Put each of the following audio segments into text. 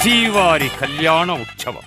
శ్రీవారి కళ్యాణ ఉత్సవం.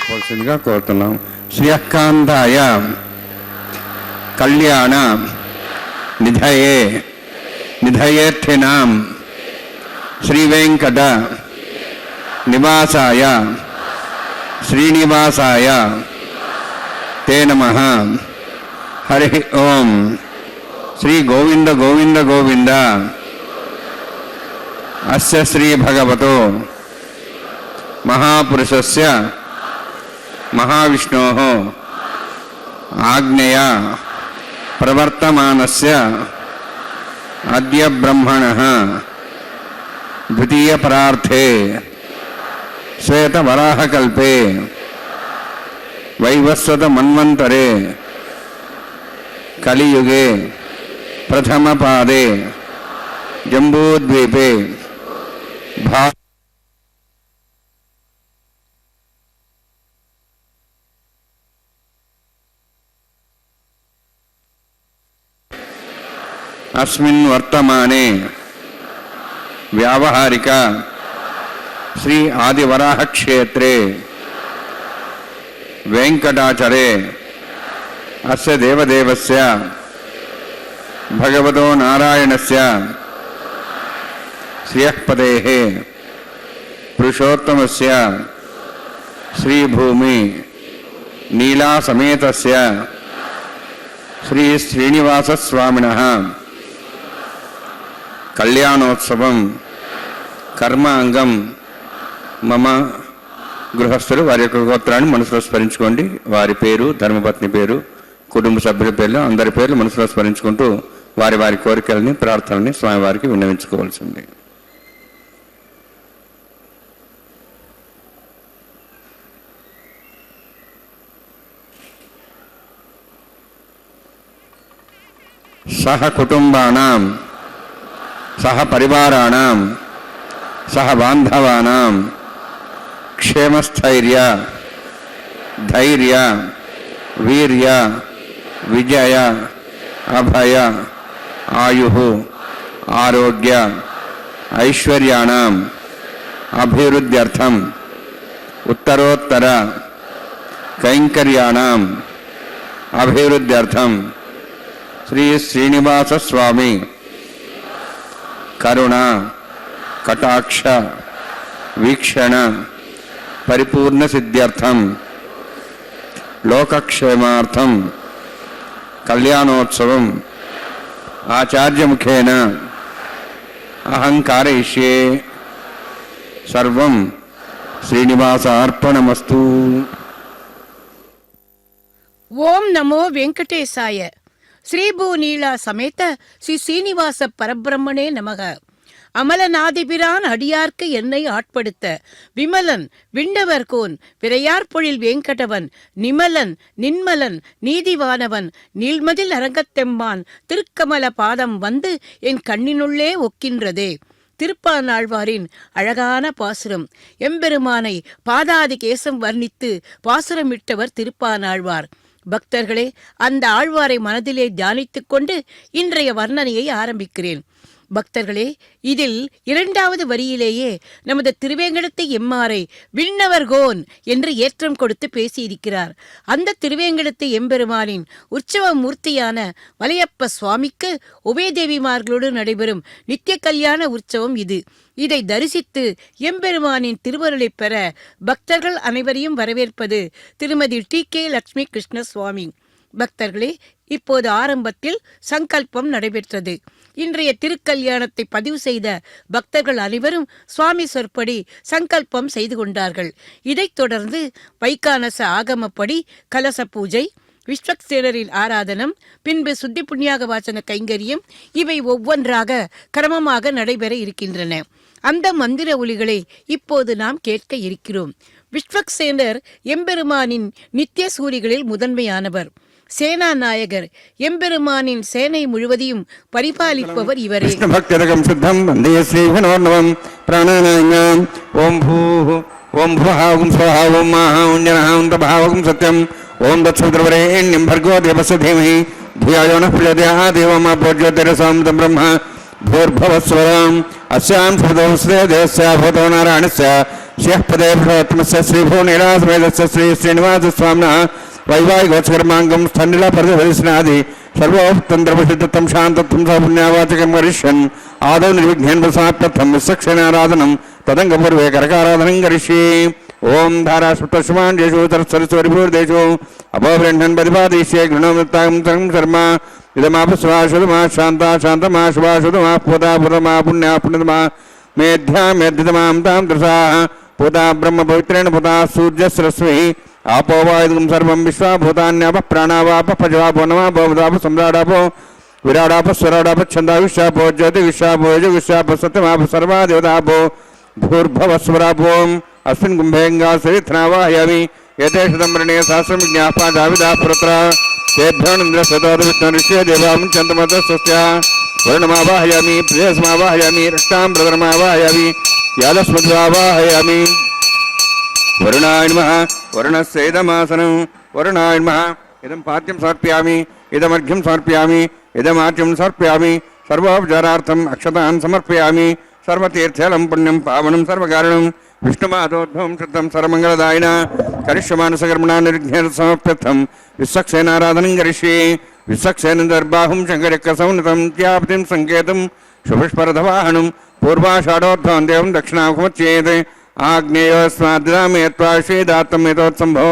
చెప్పవలసిందిగా కోరుతున్నాం. శ్రీయకాంతాయ కళ్యాణ నిధయే నిధయేర్థినాం శ్రీవేంకట నివాసాయ శ్రీనివాసాయ తే నమః. హరి ఓం. శ్రీ గోవింద గోవింద గోవింద. అస్య శ్రీ భగవతో మహాపురుషస్య మహావిష్ణోః ఆజ్ఞయ ప్రవర్తమానస్య అద్య బ్రహ్మణః ద్వితీయ పరార్థే శ్వేతవరాహకల్పే వైవస్వత మన్వంతరే కలియుగే ప్రథమపాదే జంబూద్వీపే अस्मिन् वर्तमाने व्यावहारिक श्री आदिवराह क्षेत्रे वेंकटाचले अस्य देवदेवस्य भगवतो नारायणस्य श्रियःपदेः पुरुषोत्तमस्य श्रीभूमि नीलासमेतस्य श्री श्रीनिवासस्वामिनः కళ్యాణోత్సవం కర్మ అంగం మమ గృహస్థులు వారి యొక్క గోత్రాన్ని మనసులో స్మరించుకోండి. వారి పేరు, ధర్మపత్ని పేరు, కుటుంబ సభ్యుల పేర్లు, అందరి పేర్లు మనసులో స్మరించుకుంటూ వారి వారి కోరికలని, ప్రార్థనల్ని స్వామివారికి విన్నవించుకోవాల్సింది. సహ కుటుంబానాం సహ పరివారాణం సహ బాంధవానాం క్షేమస్థైర్య ధైర్య వీర్య విజయ అభయ ఆయు ఆరోగ్య ఐశ్వర్యాణం అభివృద్ధ్యర్థం ఉత్తరోత్తర కైంకర్యాణం అభివృద్ధ్యర్థం శ్రీ శ్రీనివాస స్వామి కరుణ కటాక్ష వీక్షణ పరిపూర్ణ సిద్ధ్యర్థం లోకక్షేమార్థం కళ్యాణోత్సవం ఆచార్యముఖేన అహం కారయిష్యే. సర్వం శ్రీనివాసార్పణమస్తు. ఓం నమో వెంకటేశాయ. ஸ்ரீபூநீலா சமேத ஸ்ரீ சீனிவாச பரபிரம்மனே நமக. அமலநாதிபிரான் அடியார்க்கு என்னை ஆட்படுத்த விமலன் விண்டவர்கோன் விரையார்பொழில் வேங்கடவன் நிமலன் நின்மலன் நீதிவானவன் நீள்மதில் அரங்கத்தெம்மான் திருக்கமல பாதம் வந்து என் கண்ணினுள்ளே ஒக்கின்றதே. திருப்பானாழ்வாரின் அழகான பாசுரம். எம்பெருமானை பாதாதி கேசம் வர்ணித்து பாசுரமிட்டவர் திருப்பானாழ்வார். பக்தர்களே, அந்த ஆழ்வாரை மனதிலே தியானித்துக் கொண்டு இன்றைய வர்ணனையை ஆரம்பிக்கிறேன். பக்தர்களே, இதில் இரண்டாவது வரியிலேயே நமது திருவேங்கடத்தை எம்மாரை விண்ணவர்கோன் என்று ஏற்றம் கொடுத்து பேசியிருக்கிறார். அந்த திருவேங்கடத்தை எம்பெருமானின் உற்சவ மூர்த்தியான வலையப்ப சுவாமிக்கு உபயதேவிமார்களோடு நடைபெறும் நித்திய கல்யாண உற்சவம் இது. இதை தரிசித்து எம்பெருமானின் திருவருளை பெற பக்தர்கள் அனைவரையும் வரவேற்பது திருமதி டி.கே. லட்சுமி கிருஷ்ண சுவாமி. பக்தர்களே, இப்போது ஆரம்பத்தில் சங்கல்பம் நடைபெற்றது. இன்றைய திருக்கல்யாணத்தை பதிவு செய்த பக்தர்கள் அனைவரும் சுவாமி சொற்படி சங்கல்பம் செய்து கொண்டார்கள். இதைத் தொடர்ந்து வைகானச ஆகமப்படி கலச பூஜை, விஸ்வக்சேனரின் ஆராதனம், பின்பு சுத்தி புண்ணியாக வாசன கைங்கரியம், இவை ஒவ்வொன்றாக கிரமமாக நடைபெற இருக்கின்றன. அந்த மந்திர ஒலிகளை இப்போது நாம் கேட்க இருக்கிறோம். விஸ்வக்சேனர் எம்பெருமானின் நித்திய சூரிகளில் முதன்மையானவர். சேனா நாயகர், எம்பெருமானின் சேனை முழுவதையும் பரிபாலிப்பவர் இவரே. பக்தரகம் சுத்தம் வந்தே ஸ்ரீவனோர்ணவம் பிராணாநாயம் ஓம் பூ ஓம் புவஹாவும் ஸ்வஹாவும் மாஹாவும் ஜனஹாவும் தபஹாவும் சத்யம் ஓம் தத்சவித்ரவரேண்யம் भर्गो देवस्य धीमहि धियो यो नः प्रचोदयात् देवो मा प्रचोदयात् ब्रह्म भूर्भवस्वरम् अस्यां श्रुतोस्रेदेस्य भूतो नारायणस्य श्यः पदे भूतमस्य श्रीभुवनीलासमेतस्य श्री श्रीनिवासस्वामिनः वैवाहिकोत्सकर्माङ्गं स्थण्डिलपरिधरिस्नादि सर्वोत्तन्द्रपरिशुद्धं शान्तत्वं सपुण्यावाचकं करिष्यन् आदौ निर्विघ्नेन प्रसाप्यर्थं विसक्षणाराधनं तदङ्गपूर्वे करकाराधनं करिष्ये ओम धारास्पृतशुमाण्डेषु तरस्सरस्वरिभूर्देषु अपोब्रह्मन् प्रतिपादिष्ये गृणोमृत्तां शर्मा इदमापस्वा शुदमा शान्ता शान्तमा शुभा शुदमा पुता पुतमा पुण्या पुण्यतमा मेध्या मेध्यतमां तां दृशाः पुता ब्रह्मपवित्रेण पुता सूर्यस्रस्वैः आपो वायुं सर्वं विश्वाभूतान्यापः प्राणावापः पजवापो नमः भवदापः सम्राडापो विराडापः स्वराडापः छन्दाविश्वापो ज्योतिविश्वापो यजुविश्वापः सत्यमापः सर्वा देवतापो भूर्भवस्वरापोम् अस्मिन् कुम्भेङ्गासरिथनावाहयामि एतेषु तम्रणे सहस्रविज्ञापादाविदाः पुरत्र तेभ्यो निन्द्रस्वतोर्विष्णुऋष्ये देवामुञ्चन्तमतस्वस्य वर्णमावाहयामि प्रियसमावाहयामि रक्ताम्बरमावाहयामि यादस्मद्वावाहयामि वरुणाय नमः वरुणस्य इदमासनं वरुणाय नमः इदं पाद्यं समर्पयामि इदमर्घ्यं समर्पयामि इदमाच्यं समर्पयामि सर्वोपचारार्थम् अक्षतान् समर्पयामि सर्वतीर्थलं पुण्यं पावनं सर्वकारणं विष्णुमाधोद्भवं शुद्धं सर्वमङ्गलदायिना करिष्यमानसकर्मणा निर्विघ्नेन समर्प्यर्थं विश्वक्सेनाराधनं करिष्ये विश्वक्सेन दर्बाहुं शङ्करचक्रसंनितं त्यापतिं सङ्केतं शुभस्परधवाहनं पूर्वाषाढोद्भवं देवं दक्षिणामुखमुच्येत् आग्नेयोऽस्माद्दामयत्वा श्रीदात्तं यतोत्सम्भो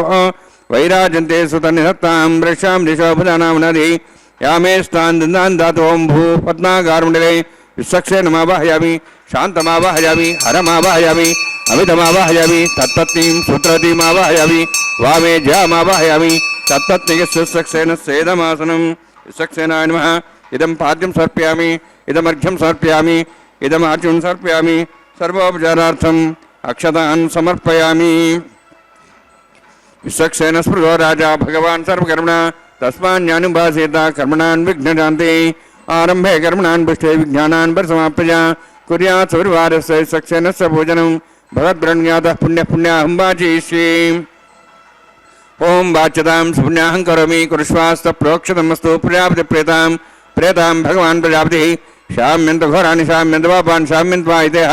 वैराजन्ते सुतनिधत्तां वृषां दिशोभुजानां नदी यामे स्थान् दातों भू पद्मागारमण्डले विश्वक्सेनमावाहयामि शान्तमावाहयामि हरमावाहयामि अमितमावाहयामि तत्पत्नीं सूत्रवतीमावाहयामि वामे जयामावाहयामि तत्पत्नीयस्यक्सेनस्येदमासनं विश्वक्सेनाय नमः इदं पाद्यं समर्पयामि इदमर्घ्यं समर्पयामि इदमाच्यं समर्पयामि सर्वोपचारार्थम् अक्षतान् समर्पयामि विश्वक्सेन स्पृहो राजा भगवान् सर्वकर्मणा तस्मान्यानुभासेत कर्मणान् विघ्नशान्ति आरम्भे कर्मणान् पुष्टे विज्ञानान् परिसमाप्य कुर्यात् सविर्वारस्य विश्वक्सेनस्य भोजनं भगवद्ब्रह्मज्ञातः पुण्यपुण्याहं वाचयिष्ये ओं वाच्यतां सुपुण्याहं करोमि कुरुष्वास्तप्रोक्षतमस्तु प्रजापतिप्रेतां प्रेतां भगवान् प्रजापतिः शाम्यन्तघोराणि शाम्यन्तपापान् शाम्यन्त्वायितेः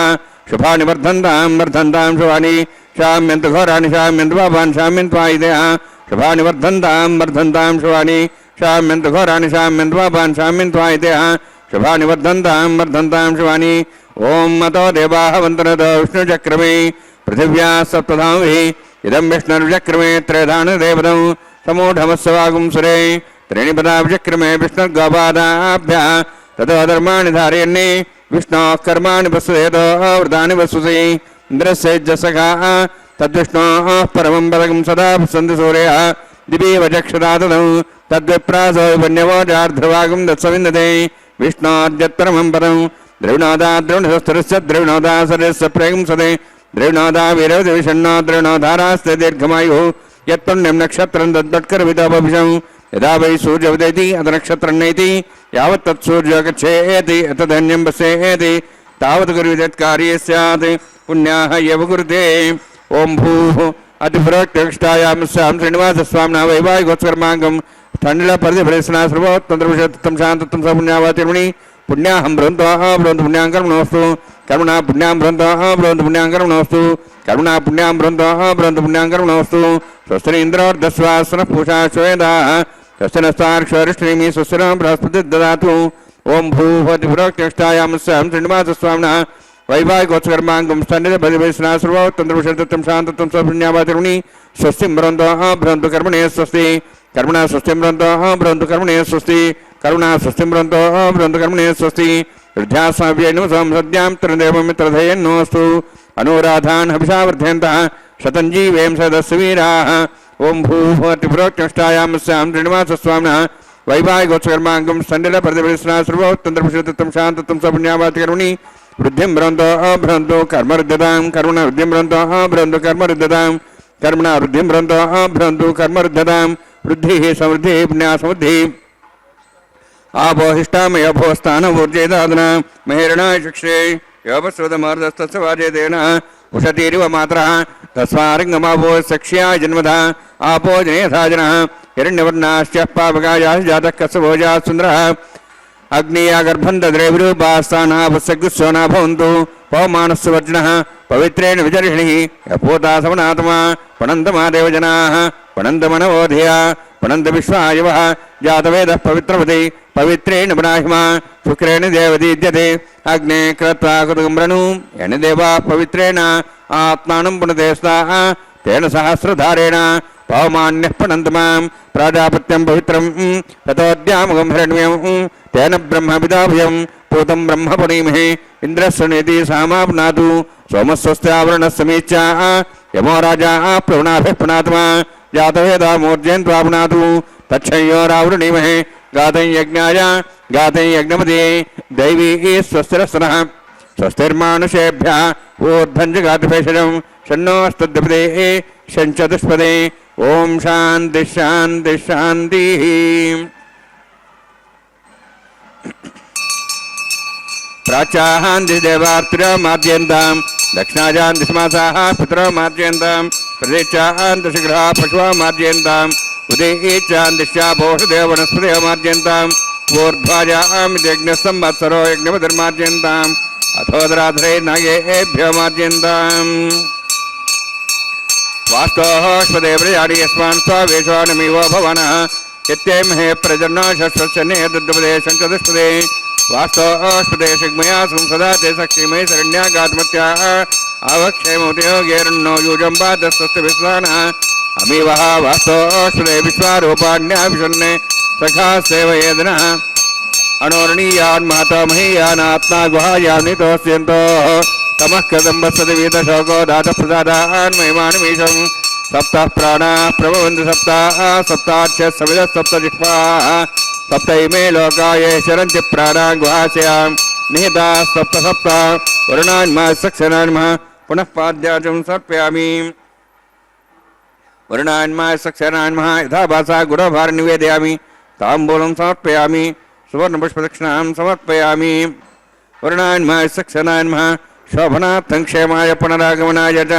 शुभानि वर्धन्तां वर्धन्तां शुभानि शाम्यन्तघोराणि शाम्यन्तपापान् शाम्यन्त्वायितेः शुभानि वर्धन्तां वर्धन्तां शुभानि शाम्यन्तघोराणि शाम्यन्तपापान् शाम्यन्त्वायितेः शुभानि वर्धन्तां वर्धन्तां शुभानि ओं मतो देवाः वन्तरतो विष्णुचक्रमे पृथिव्याः सप्तधामभिः इदं विष्णुर्चक्रमे त्रयधानदेवतं समूढमस्वागुं सुरे त्रीणिपदाभिचक्रमे विष्णुर्गोपादाभ्यः ततो धर्माणि धारयन्ने विष्णोः कर्माणि पश्येतो वृतानि वसुसि इन्द्रस्यैज्जसखाः तद्विष्णोः परमं पदकं सदा पश्यन्ति सूर्यः दिवीव चक्षुषा तदं तद्विप्रासो विपन्यवोजार्ध्रवागं दत्सविन्दते विष्णोर्यत्परमं पदं द्रविणोदा द्रविणशस्त्रस्य द्रविणोदा सरस्य प्रेगंसते द्रविणोदा वीरविषण्णो द्रविणोधारास्ते दीर्घमायुः यत्पुण्यं नक्षत्रं तद्वत्करविदोपविशं यदा वै सूर्योदयति अथ नक्षत्रं नैति यावत् तत्सूर्यो गच्छेति तदन्यं पश्येति तावत् कुर्विदत्कार्ये स्यात् पुण्याः एव कुरुते ओं भूः अतिपुरोक्तष्टायां स्यां श्रीनिवासस्वामिनः वैवाहिकोत्सकर्माङ्गं स्थण्डिलपरिधिफलेस्ना सर्वोत्तन्द्रविषत्तं शान्तत्वं सपुण्यावातिर्मणि पुण्याहं भ्रवन्तः भ्रवन्तु पुण्यां कर्मणोऽस्तु कर्मणा पुण्यां भ्रवन्तः भ्रवन्तु पुण्यां कर्मणोऽस्तु कर्मणा पुण्यां भ्रवन्तः भ्रवन्तु पुण्यां कर्मणोऽस्तु स्वस्ति इन्द्रोर्दस्वासनः पूषा श्वेदाः स्वस्ति नस्तार्क्ष्वरिष्ठनेमि स्वस्ति नः बृहस्पतिः ददातु ओं भूभतिपुरोक्तष्टायां स्यां श्रीनिवासस्वामिनः वैवाहिकोत्सकर्माङ्गं स्थण्डिलपरिधिफलेस्ना सर्वोत्तन्द्रविषत्तं शान्तत्वं सपुण्यावातिर्मणि स्वस्तिं भ्रवन्तः भ्रवन्तु कर्मणे स्वस्ति कर्मणा स्वस्तिं भ्रवन्तः भ्रवन्तु कर्मणे स्वस्ति करुणा स्वस्तिं भ्रवन्तः भ्रवन्तु कर्मणे स्वस्ति वृद्ध्यास्माभ्यैनं सद्यां त्रिदेवमित्रधयन्नोऽस्तु अनुराधान् हविषा वर्धयन्तः शतं जीवेम सदस्य वीराः ओं भूभतिपुरोक्तष्टायां स्यां श्रीनिवासस्वामिनः वैवाहिकोत्सकर्माङ्गं स्थण्डिलपरिधिफलेस्ना सर्वोत्तन्द्रविषत्तं शान्तत्वं सपुण्यावातिर्मणि वृद्धिं भ्रवन्तः भ्रवन्तु कर्मरुद्धतां करुणा वृद्धिं भ्रवन्तः भ्रवन्तु कर्मरुद्धतां कर्मणा वृद्धिं भ्रवन्तः भ्रवन्तु कर्मरुद्धतां वृद्धिः समृद्धिः पुण्या समृद्धिः आपोहिष्टामयोभोस्थानभूर्जयदादना महेरणाय चक्षे योपश्रुतमार्दस्तस्य वाजयतेन उषतीरिव मात्रः तस्मारङ्गमापो सक्ष्याय जन्मधा आपो जनेथा जनः हिरण्यवर्णाश्च पावकायाः जातः कस्य भोजाः सुन्दरः अग्नियागर्भं दद्रे विरूपास्तानापस्यग्स्योना भवन्तु पवमानस्य वर्जिनः पवित्रेण विजर्षिणिः यपोता समनात्मा पणन्तमादेव जनाः पणन्तमनवोधिया पणन्त विश्वायवः जातवेदः पवित्रपति पवित्रेण पुनाहिमा शुक्रेण देवदीद्यते अग्ने कृत्वा कुतुम्रणु येन देवाः पवित्रेण आत्मानं पुनते स्वाः तेन सहस्रधारेण पवमान्यः पुनन्तमां प्राजापत्यं पवित्रं ततोऽद्यामुखं हिरण्यं तेन ब्रह्मविदाभयं पूतं ब्रह्म पुनीमहे इन्द्रस्वनेति सामाप्नातु सोमस्वस्त्यावरणस्समीच्या यमो राजा प्रवणाभिः पुनात्मा जातवेदा मूर्जयन् प्राप्नातु तच्छयोरावृणीमहे गातं यज्ञाय गातं यज्ञपदे दैवी स्वस्तिरस्तनः स्वस्तिर्मानुषेभ्यः ऊर्ध्वञ्जगातभेषजं षण्णोऽस्तद्यपदे षञ्चतुष्पदे ओम शांति शांति शांति। प्राचाहान्ति देवार्तिरमाद्यन्तां दक्षिणाजान्ति समासाः पुत्रमाद्यन्तां प्रदेशान्ति शीघ्रः पशुमाद्यन्ताम् उदेचान्दिश्चापोषदेव वनस्पतिमाद्यन्ताम् ऊर्ध्वाजामित्यज्ञसंवत्सरो यज्ञपतिर्माद्यन्ताम् अथोदराधरे नागेभ्योमाद्यन्ताम् वास्तोष्पदे प्रजाडि यस्मान् स्वावेशवानमिवो भवनः यत्येमहे प्रजन्नो शश्वस्य तद्दुपदे शङ्कदुष्पदे वास्तोष्पदे शिग्मया संसदा ते सक्षिमये शरण्यागात्मत्याः आवक्षेमोदयोगेरन्नो यूजम्बादस्तस्य विश्वानः अमीवः वास्तोष्पदे विश्वारूपाण्याभिषन्ने सखा सेवयेदनः अणोरणीयान् महतो महीयानात्मा गुहायां नितोऽस्यन्तोः तमः कथं वसति वीतशोको दातप्रसादान् महिमानमीशं सप्तः प्राणाः प्रभवन्ति सप्ताः सप्ताच्च सविदः सप्तजिह्वाः सप्तैमे लोकाये चरन्ति प्राणान् गुहास्यां निहिताः सप्त सप्त वरुणान्मः सक्षरान्मः पुनः पाद्याचं समर्पयामि वरुणान्मः सक्षरान्मः यथा भासा गुरुभार निवेदयामि ताम्बूलं समर्पयामि सुवर्णपुष्पदक्षिणां समर्पयामि वरुणान्मः सक्षरान्मः शोभनार्थं क्षेमाय पुनरागमनाय च।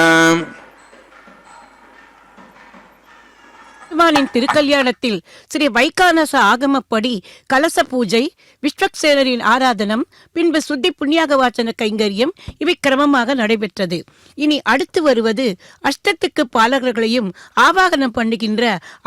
பெருமானின் திருக்கல்யாணத்தில் ஸ்ரீ வைகானச ஆகமப்படி கலச பூஜை, விஸ்வக்சேனரின் ஆராதனம், பின்பு சுத்தி புண்ணியாக வாச்சன கைங்கரியம் இவை கிரமமாக நடைபெற்றது. இனி அடுத்து வருவது அஷ்டத்துக்கு பாலகர்களையும் ஆவாகனம் பண்ணுகின்ற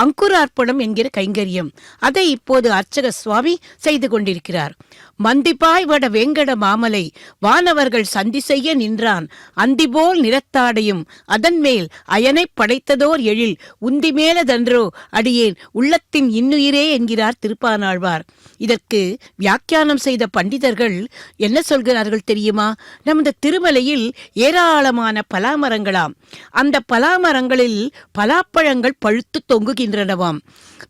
அங்குரார்ப்பணம் என்கிற கைங்கரியம். அதை இப்போது அர்ச்சக சுவாமி செய்து கொண்டிருக்கிறார். மந்திப்பாய் வட வேங்கட மாமலை வானவர்கள் சந்தி செய்ய நின்றான் அந்திபோல் நிறத்தாடையும் அதன் மேல் அயனை படைத்ததோர் எழில் உந்தி மேலதன்றோ அடியேன் உள்ளத்தின் இன்னுயிரே என்கிறார் திருப்பானாழ்வார். இதற்கு வியாக்கியானம் செய்த பண்டிதர்கள் என்ன சொல்கிறார்கள் தெரியுமா? நமது திருமலையில் ஏராளமான பலாமரங்களாம். அந்த பலாமரங்களில் பலாப்பழங்கள் பழுத்து தொங்குகின்றனவாம்.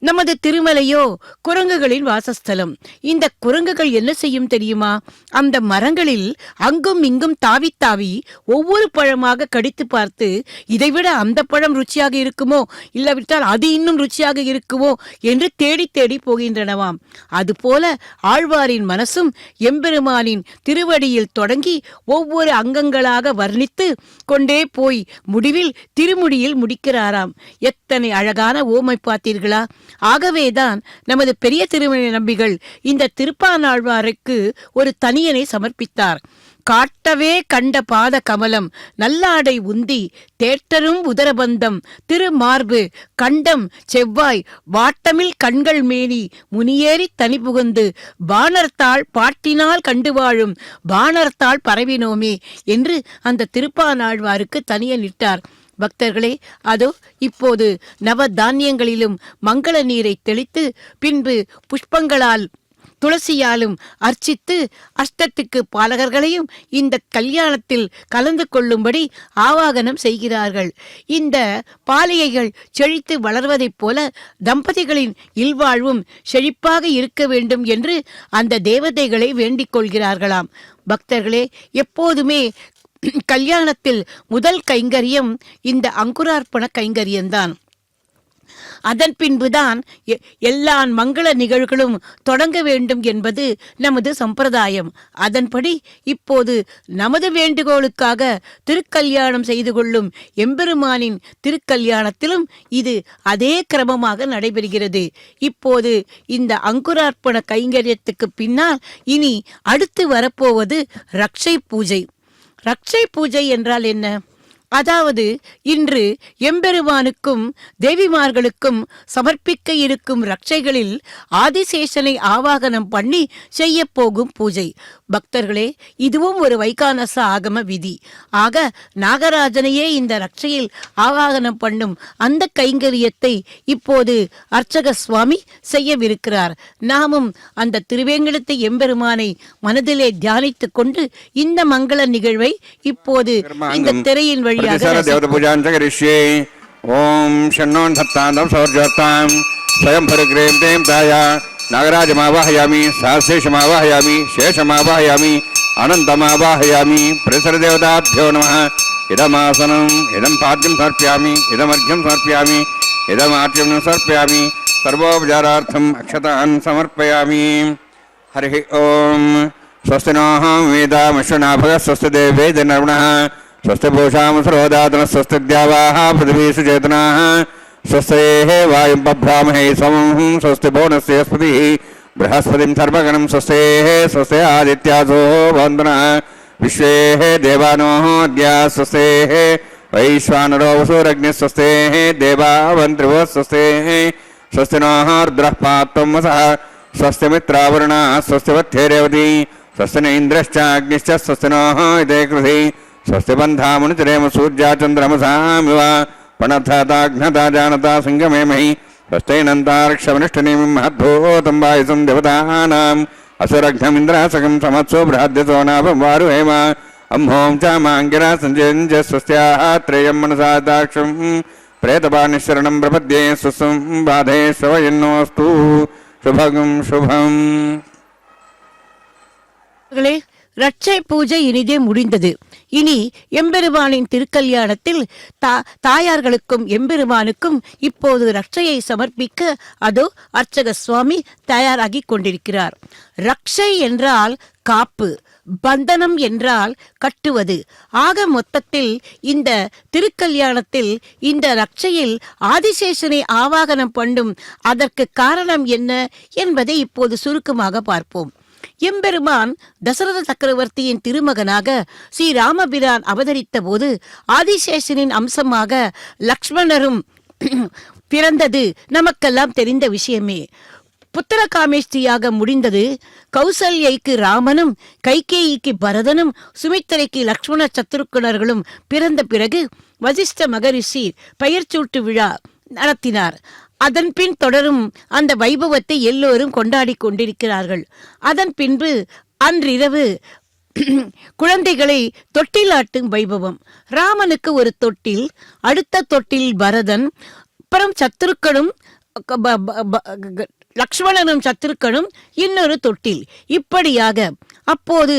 நமது திருமலையோ குரங்குகளின் வாசஸ்தலம். இந்த குரங்குகள் என்ன செய்யும் தெரியுமா? அந்த மரங்களில் அங்கும் இங்கும் தாவி தாவி ஒவ்வொரு பழமாக கடித்து பார்த்து இதைவிட அந்த பழம் ருச்சியாக இருக்குமோ, இல்லாவிட்டால் அது இன்னும் ருச்சியாக இருக்குமோ என்று தேடி தேடி போகின்றனவாம். அதுபோல ஆழ்வாரின் மனசும் எம்பெருமானின் திருவடியில் தொடங்கி ஒவ்வொரு அங்கங்களாக வர்ணித்து கொண்டே போய் முடிவில் திருமுடியில் முடிக்கிறாராம். எத்தனை அழகான ஓமை பார்த்தீர்களா? ஆகவேதான் நமது பெரிய திருமணி நம்பிகள் இந்த திருப்பானாழ்வாருக்கு ஒரு தனியனை சமர்ப்பித்தார். காட்டவே கண்ட பாத கமலம் நல்லாடை உந்தி தேட்டரும் உதரபந்தம் திருமார்பு கண்டம் செவ்வாய் வாட்டமில் கண்கள் மேனி முனியேறி தனி புகுந்து பாணர்த்தாள் பாட்டினால் கண்டு வாழும் பாணர்த்தாள் பரவினோமே என்று அந்த திருப்பானாழ்வாருக்கு தனியனிட்டார். பக்தர்களே, அதோ இப்போது நவ தானியங்களிலும் மங்கள நீரை தெளித்து பின்பு புஷ்பங்களால் துளசியாலும் அர்ச்சித்து அஷ்டத்துக்கு பாலகர்களையும் இந்த கல்யாணத்தில் கலந்து கொள்ளும்படி ஆவாகனம் செய்கிறார்கள். இந்த பாலிகைகள் செழித்து வளர்வதைப் போல தம்பதிகளின் இல்வாழ்வும் செழிப்பாக இருக்க வேண்டும் என்று அந்த தேவதைகளை வேண்டிக் கொள்கிறார்களாம். பக்தர்களே, எப்போதுமே கல்யாணத்தில் முதல் கைங்கரியம் இந்த அங்குரார்ப்பண கைங்கரியம்தான். அதன் பின்புதான் எல்லா மங்கள நிகழ்வுகளும் தொடங்க வேண்டும் என்பது நமது சம்பிரதாயம். அதன்படி இப்போது நமது வேண்டுகோளுக்காக திருக்கல்யாணம் செய்து கொள்ளும் எம்பெருமானின் திருக்கல்யாணத்திலும் இது அதே கிரமமாக நடைபெறுகிறது. இப்போது இந்த அங்குரார்ப்பண கைங்கரியத்துக்கு பின்னால் இனி அடுத்து வரப்போவது ரக்ஷை பூஜை. ரக்ஷை பூஜை என்றால் என்ன? அதாவது இன்று எம்பெருமானுக்கும் தேவிமார்களுக்கும் சமர்ப்பிக்க இருக்கும் ரட்சைகளில் ஆதிசேஷனை ஆவாகனம் பண்ணி செய்ய போகும் பூஜை. பக்தர்களே, இதுவும் ஒரு வைகானச ஆகம விதி. ஆக நாகராஜனையே இந்த ரட்சையில் ஆவாகனம் பண்ணும் அந்த கைங்கரியத்தை இப்போது அர்ச்சக சுவாமி செய்யவிருக்கிறார். நாமும் அந்த திருவேங்கடத்தை எம்பெருமானை மனதிலே தியானித்துக் கொண்டு இந்த மங்கள நிகழ்வை இப்போது இந்த திரையின் வழி देवता पूजा करिष्ये। ओम शन्नो धत्तां सौर्जोत्तां स्वयं परिग्रें दें ताया नागराजमावाहयामि सहस्रेशमावाहयामि शेषमावाहयामि अनन्तमावाहयामि। परिसरदेवताभ्यो नमः। इदमासनम् इदं पाद्यं समर्पयामि इदमर्घ्यं समर्पयामि इदमार्घ्यं समर्पयामि सर्वोपचारार्थम् अक्षतान् समर्पयामि। हरिः ओम। स्वस्ति नः वेदामश्वनाभगः स्वस्ति देवेदनर्वणः स्वस्ति भूषामसरोदातनः स्वस्ति द्यावाः पृथिवी सुचेतनाः स्वस्तेः वायुं बभ्रामहे सोमं स्वस्ति भुवनस्य स्पतिः बृहस्पतिं सर्वगणं स्वस्तेः स्वस्ति आदित्यासो भवन्तु विश्वेः देवानोः अद्या स्वस्तेः वैश्वानरो वसुरग्निः स्वस्तेः देवावन्त्रिवः स्वस्तेः स्वस्ति नः रुद्रः पात्वं वसः स्वस्ति मित्रावरुणः स्वस्ति वत्यैरेवती स्वस्ति न इन्द्रश्च अग्निश्च स्वस्ति नः इते कृधि स्वस्ति बन्धामुनिचरेम सूर्या चन्द्रमसामिव पणथाताघ्नता जानता सिंहमे महि स्वस्तेनन्तार्क्षवनिष्ठनेमिं महद्भूतं वायुसं देवतानाम् असुरघ्नमिन्द्रासकं समत्सो बृहद्यसो नाभं वारुहेम अम्भों च माङ्गिरा सञ्जयञ्च स्वस्याः त्रेयं मनसा दाक्षं प्रेतपानिशरणं प्रपद्ये स्वस्वं बाधे स्वयन्नोऽस्तु शुभगं शुभम्। ரட்சை பூஜை இனிதே முடிந்தது. இனி எம்பெருமானின் திருக்கல்யாணத்தில் தாயார்களுக்கும் எம்பெருமானுக்கும் இப்போது ரட்சையை சமர்ப்பிக்க அதோ அர்ச்சக சுவாமி தயாராகி கொண்டிருக்கிறார். ரட்சை என்றால் காப்பு, பந்தனம் என்றால் கட்டுவது. ஆக மொத்தத்தில் இந்த திருக்கல்யாணத்தில் இந்த ரட்சையில் ஆதிசேஷனை ஆவாகனம் பண்ணும் அதற்கு காரணம் என்ன என்பதை இப்போது சுருக்கமாக பார்ப்போம். எம்பெருமான் தசரத சக்கரவர்த்தியின் திருமகனாக ஸ்ரீ ராமபிரான் அவதரித்த போது ஆதிசேஷனின் அம்சமாக லக்ஷ்மணரும் பிறந்தது நமக்கெல்லாம் தெரிந்த விஷயமே. புத்திரகாமேஷ்டியாக முடிந்தது. கௌசல்யைக்கு ராமனும், கைகேயிக்கு பரதனும், சுமித்திரைக்கு லக்ஷ்மண சத்ருக்கணர்களும் பிறந்த பிறகு வசிஷ்ட மகரிஷி பெயர்ச்சூட்டு விழா நடத்தினார். அதன் பின் தொடரும் அந்த வைபவத்தை எல்லோரும் கொண்டாடி கொண்டிருக்கிறார்கள். அதன் பின்பு அன்றிரவு குழந்தைகளை தொட்டிலாட்டும் வைபவம். ராமனுக்கு ஒரு தொட்டில், அடுத்த தொட்டில் பரதன், அப்புறம் சத்துருக்கனும் லக்ஷ்மணனும் சத்துருக்கனும் இன்னொரு தொட்டில். இப்படியாக அப்போது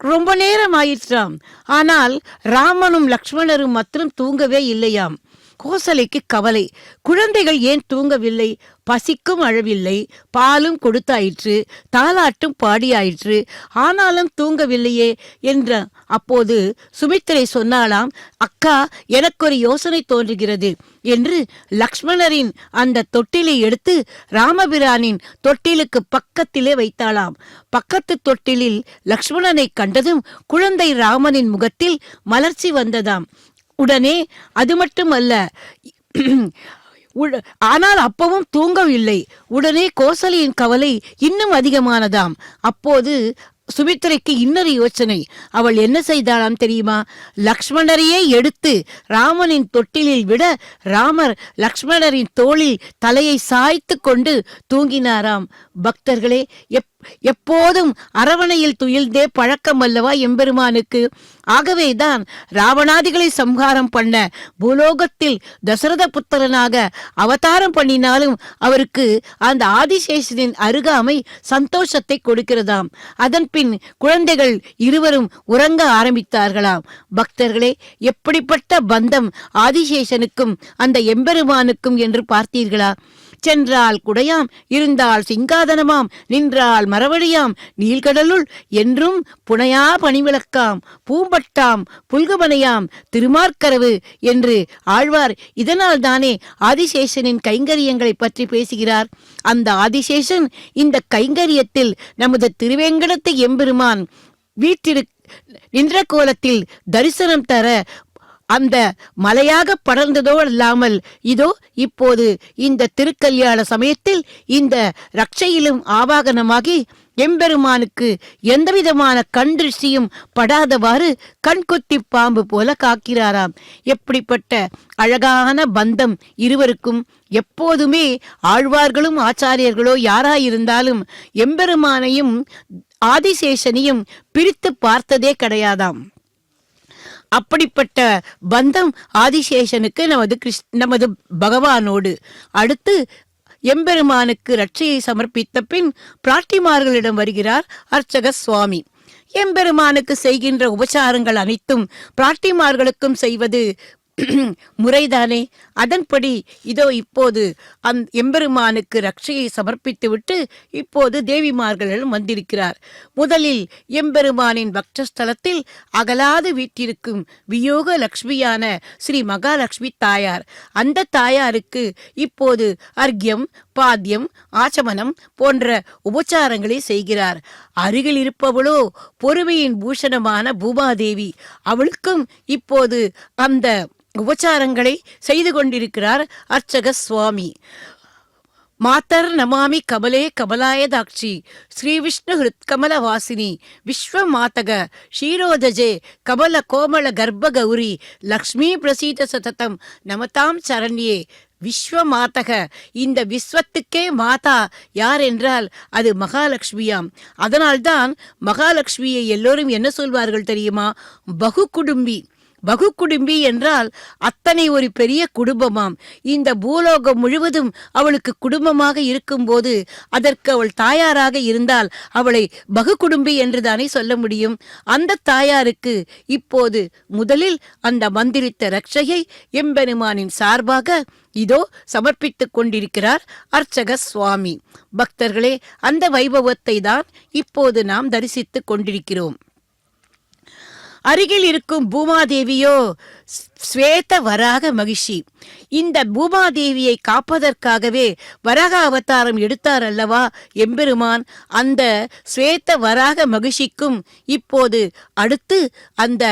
ரொம்ப நேரம் ஆயிற்றாம். ஆனால் ராமனும் லக்ஷ்மணரும் மாத்திரம் தூங்கவே இல்லையாம். கோசலைக்கு கவலை. குழந்தைகள் ஏன் தூங்கவில்லை? பசிக்கும் அழவில்லை, பாலும் கொடுத்தாயிற்று, தாலாட்டும் பாடியாயிற்று, ஆனாலும் தூங்கவில்லையே என்ற அப்போது சுமித்திரை சொன்னாலாம், அக்கா எனக்கு ஒரு யோசனை தோன்றுகிறது என்று லக்ஷ்மணரின் அந்த தொட்டிலை எடுத்து ராமபிரானின் தொட்டிலுக்கு பக்கத்திலே வைத்தாளாம். பக்கத்து தொட்டிலில் லக்ஷ்மணனை கண்டதும் குழந்தை ராமனின் முகத்தில் மலர்ச்சி வந்ததாம். உடனே அது மட்டுமல்ல, ஆனால் அப்பவும் தூங்கவில்லை. உடனே கோசலையின் கவலை இன்னும் அதிகமானதாம். அப்போது சுமித்திரைக்கு இன்னொரு யோசனை. அவள் என்ன செய்தாளாம் தெரியுமா? லக்ஷ்மணரையே எடுத்து ராமனின் தொட்டிலில் விட ராமர் லக்ஷ்மணரின் தோளில் தலையை சாய்த்து கொண்டு தூங்கினாராம். பக்தர்களே, எப்போதும் அரவணையில் துயில்தே பழக்கம் அல்லவா எம்பெருமானுக்கு. ஆகவேதான் ராவணாதிகளை சம்ஹாரம் பண்ண பூலோகத்தில் தசரத புத்திரனாக அவதாரம் பண்ணினாலும் அவருக்கு அந்த ஆதிசேஷனின் அருகாமை சந்தோஷத்தை கொடுக்கிறதாம். அதன் பின் குழந்தைகள் இருவரும் உறங்க ஆரம்பித்தார்களாம். பக்தர்களே, எப்படிப்பட்ட பந்தம் ஆதிசேஷனுக்கும் அந்த எம்பெருமானுக்கும் என்று பார்த்தீர்களா? சென்றால் குடையாம், இருந்தால் சிங்காதனமாம், நின்றால் மரவழியாம், நீள்கடலுள் என்றும் புனையா பணிவிளக்காம், பூம்பட்டாம் புல்குமனையாம், திருமார்க்கரவு என்று ஆழ்வார் இதனால் தானே ஆதிசேஷனின் கைங்கரியங்களை பற்றி பேசுகிறார். அந்த ஆதிசேஷன் இந்த கைங்கரியத்தில் நமது திருவேங்கடத்து எம்பெருமான் நின்ற கோலத்தில் தரிசனம் தர அந்த மலையாக படர்ந்ததோ அல்லாமல் இதோ இப்போது இந்த திருக்கல்யாண சமயத்தில் இந்த ரட்சையிலும் ஆவாகனமாகி எம்பெருமானுக்கு எந்தவிதமான கண்திருஷ்டியும் படாதவாறு கண்கொத்தி பாம்பு போல காக்கிறாராம். எப்படிப்பட்ட அழகான பந்தம் இருவருக்கும்! எப்போதுமே ஆழ்வார்களும் ஆச்சாரியர்களோ யாராயிருந்தாலும் எம்பெருமானையும் ஆதிசேஷனையும் பிரித்து பார்த்ததே கிடையாதாம். அப்படிப்பட்ட பந்தம் ஆதிசேஷனுக்கு நமது பகவானோடு. அடுத்து எம்பெருமானுக்கு ரட்சையை சமர்ப்பித்த பின் பிராட்டிமார்களிடம் வருகிறார் அர்ச்சக சுவாமி. எம்பெருமானுக்கு செய்கின்ற உபசாரங்கள் அனைத்தும் பிராட்டிமார்களுக்கும் செய்வது முறைதானே? அதன்படி இதோ இப்போது எம்பெருமானுக்கு ரட்சையை சமர்ப்பித்துவிட்டு இப்போது தேவிமார்களிடம் வந்திருக்கிறார். முதலில் எம்பெருமானின் பக்தஸ்தலத்தில் அகலாது வீட்டிற்கும் வியோக லக்ஷ்மியான ஸ்ரீ மகாலட்சுமி தாயார். அந்த தாயாருக்கு இப்போது அர்க்யம், பாத்தியம், ஆச்சமனம் போன்ற உபச்சாரங்களை செய்கிறார். அருகில் இருப்பவளோ பொறுமையின் பூஷணமான பூமாதேவி. அவளுக்கும் இப்போது அந்த உபச்சாரங்களை செய்து கொண்டிருக்கிறார் அர்ச்சக சுவாமி. மாதர் நமாமி கமலே கமலாயதாட்சி ஸ்ரீ விஷ்ணு ஹிருத்கமல வாசினி விஸ்வமாதக ஷீரோதஜே கமல கோமல கர்ப்ப கௌரி லக்ஷ்மி பிரசீத சததம் நமதாம் சரண்யே. விஸ்வமாதக, இந்த விஸ்வத்துக்கே மாதா யார் என்றால் அது மகாலட்சுமியாம். அதனால்தான் மகாலட்சுமியை எல்லோரும் என்ன சொல்வார்கள் தெரியுமா? பகு குடும்பி. பகு குடும்பி என்றால் அத்தனை ஒரு பெரிய குடும்பமாம். இந்த பூலோகம் முழுவதும் அவளுக்கு குடும்பமாக இருக்கும்போது அதற்கு அவள் தாயாராக இருந்தால் அவளை பகு குடும்பி என்றுதானே சொல்ல முடியும். அந்த தாயாருக்கு இப்போது முதலில் அந்த மந்திரித்த ரட்சையை எம்பெருமானின் சார்பாக இதோ சமர்ப்பித்துக் கொண்டிருக்கிறார் அர்ச்சக சுவாமி. பக்தர்களே, அந்த வைபவத்தை தான் இப்போது நாம் தரிசித்துக் கொண்டிருக்கிறோம். அருகில் இருக்கும் பூமாதேவியோ ஸ்வேத வராக மகிஷி. இந்த பூமாதேவியை காப்பதற்காகவே வராக அவதாரம் எடுத்தார் அல்லவா எம்பெருமான். அந்த ஸ்வேத வராக மகிஷிக்கும் இப்போது அடுத்து அந்த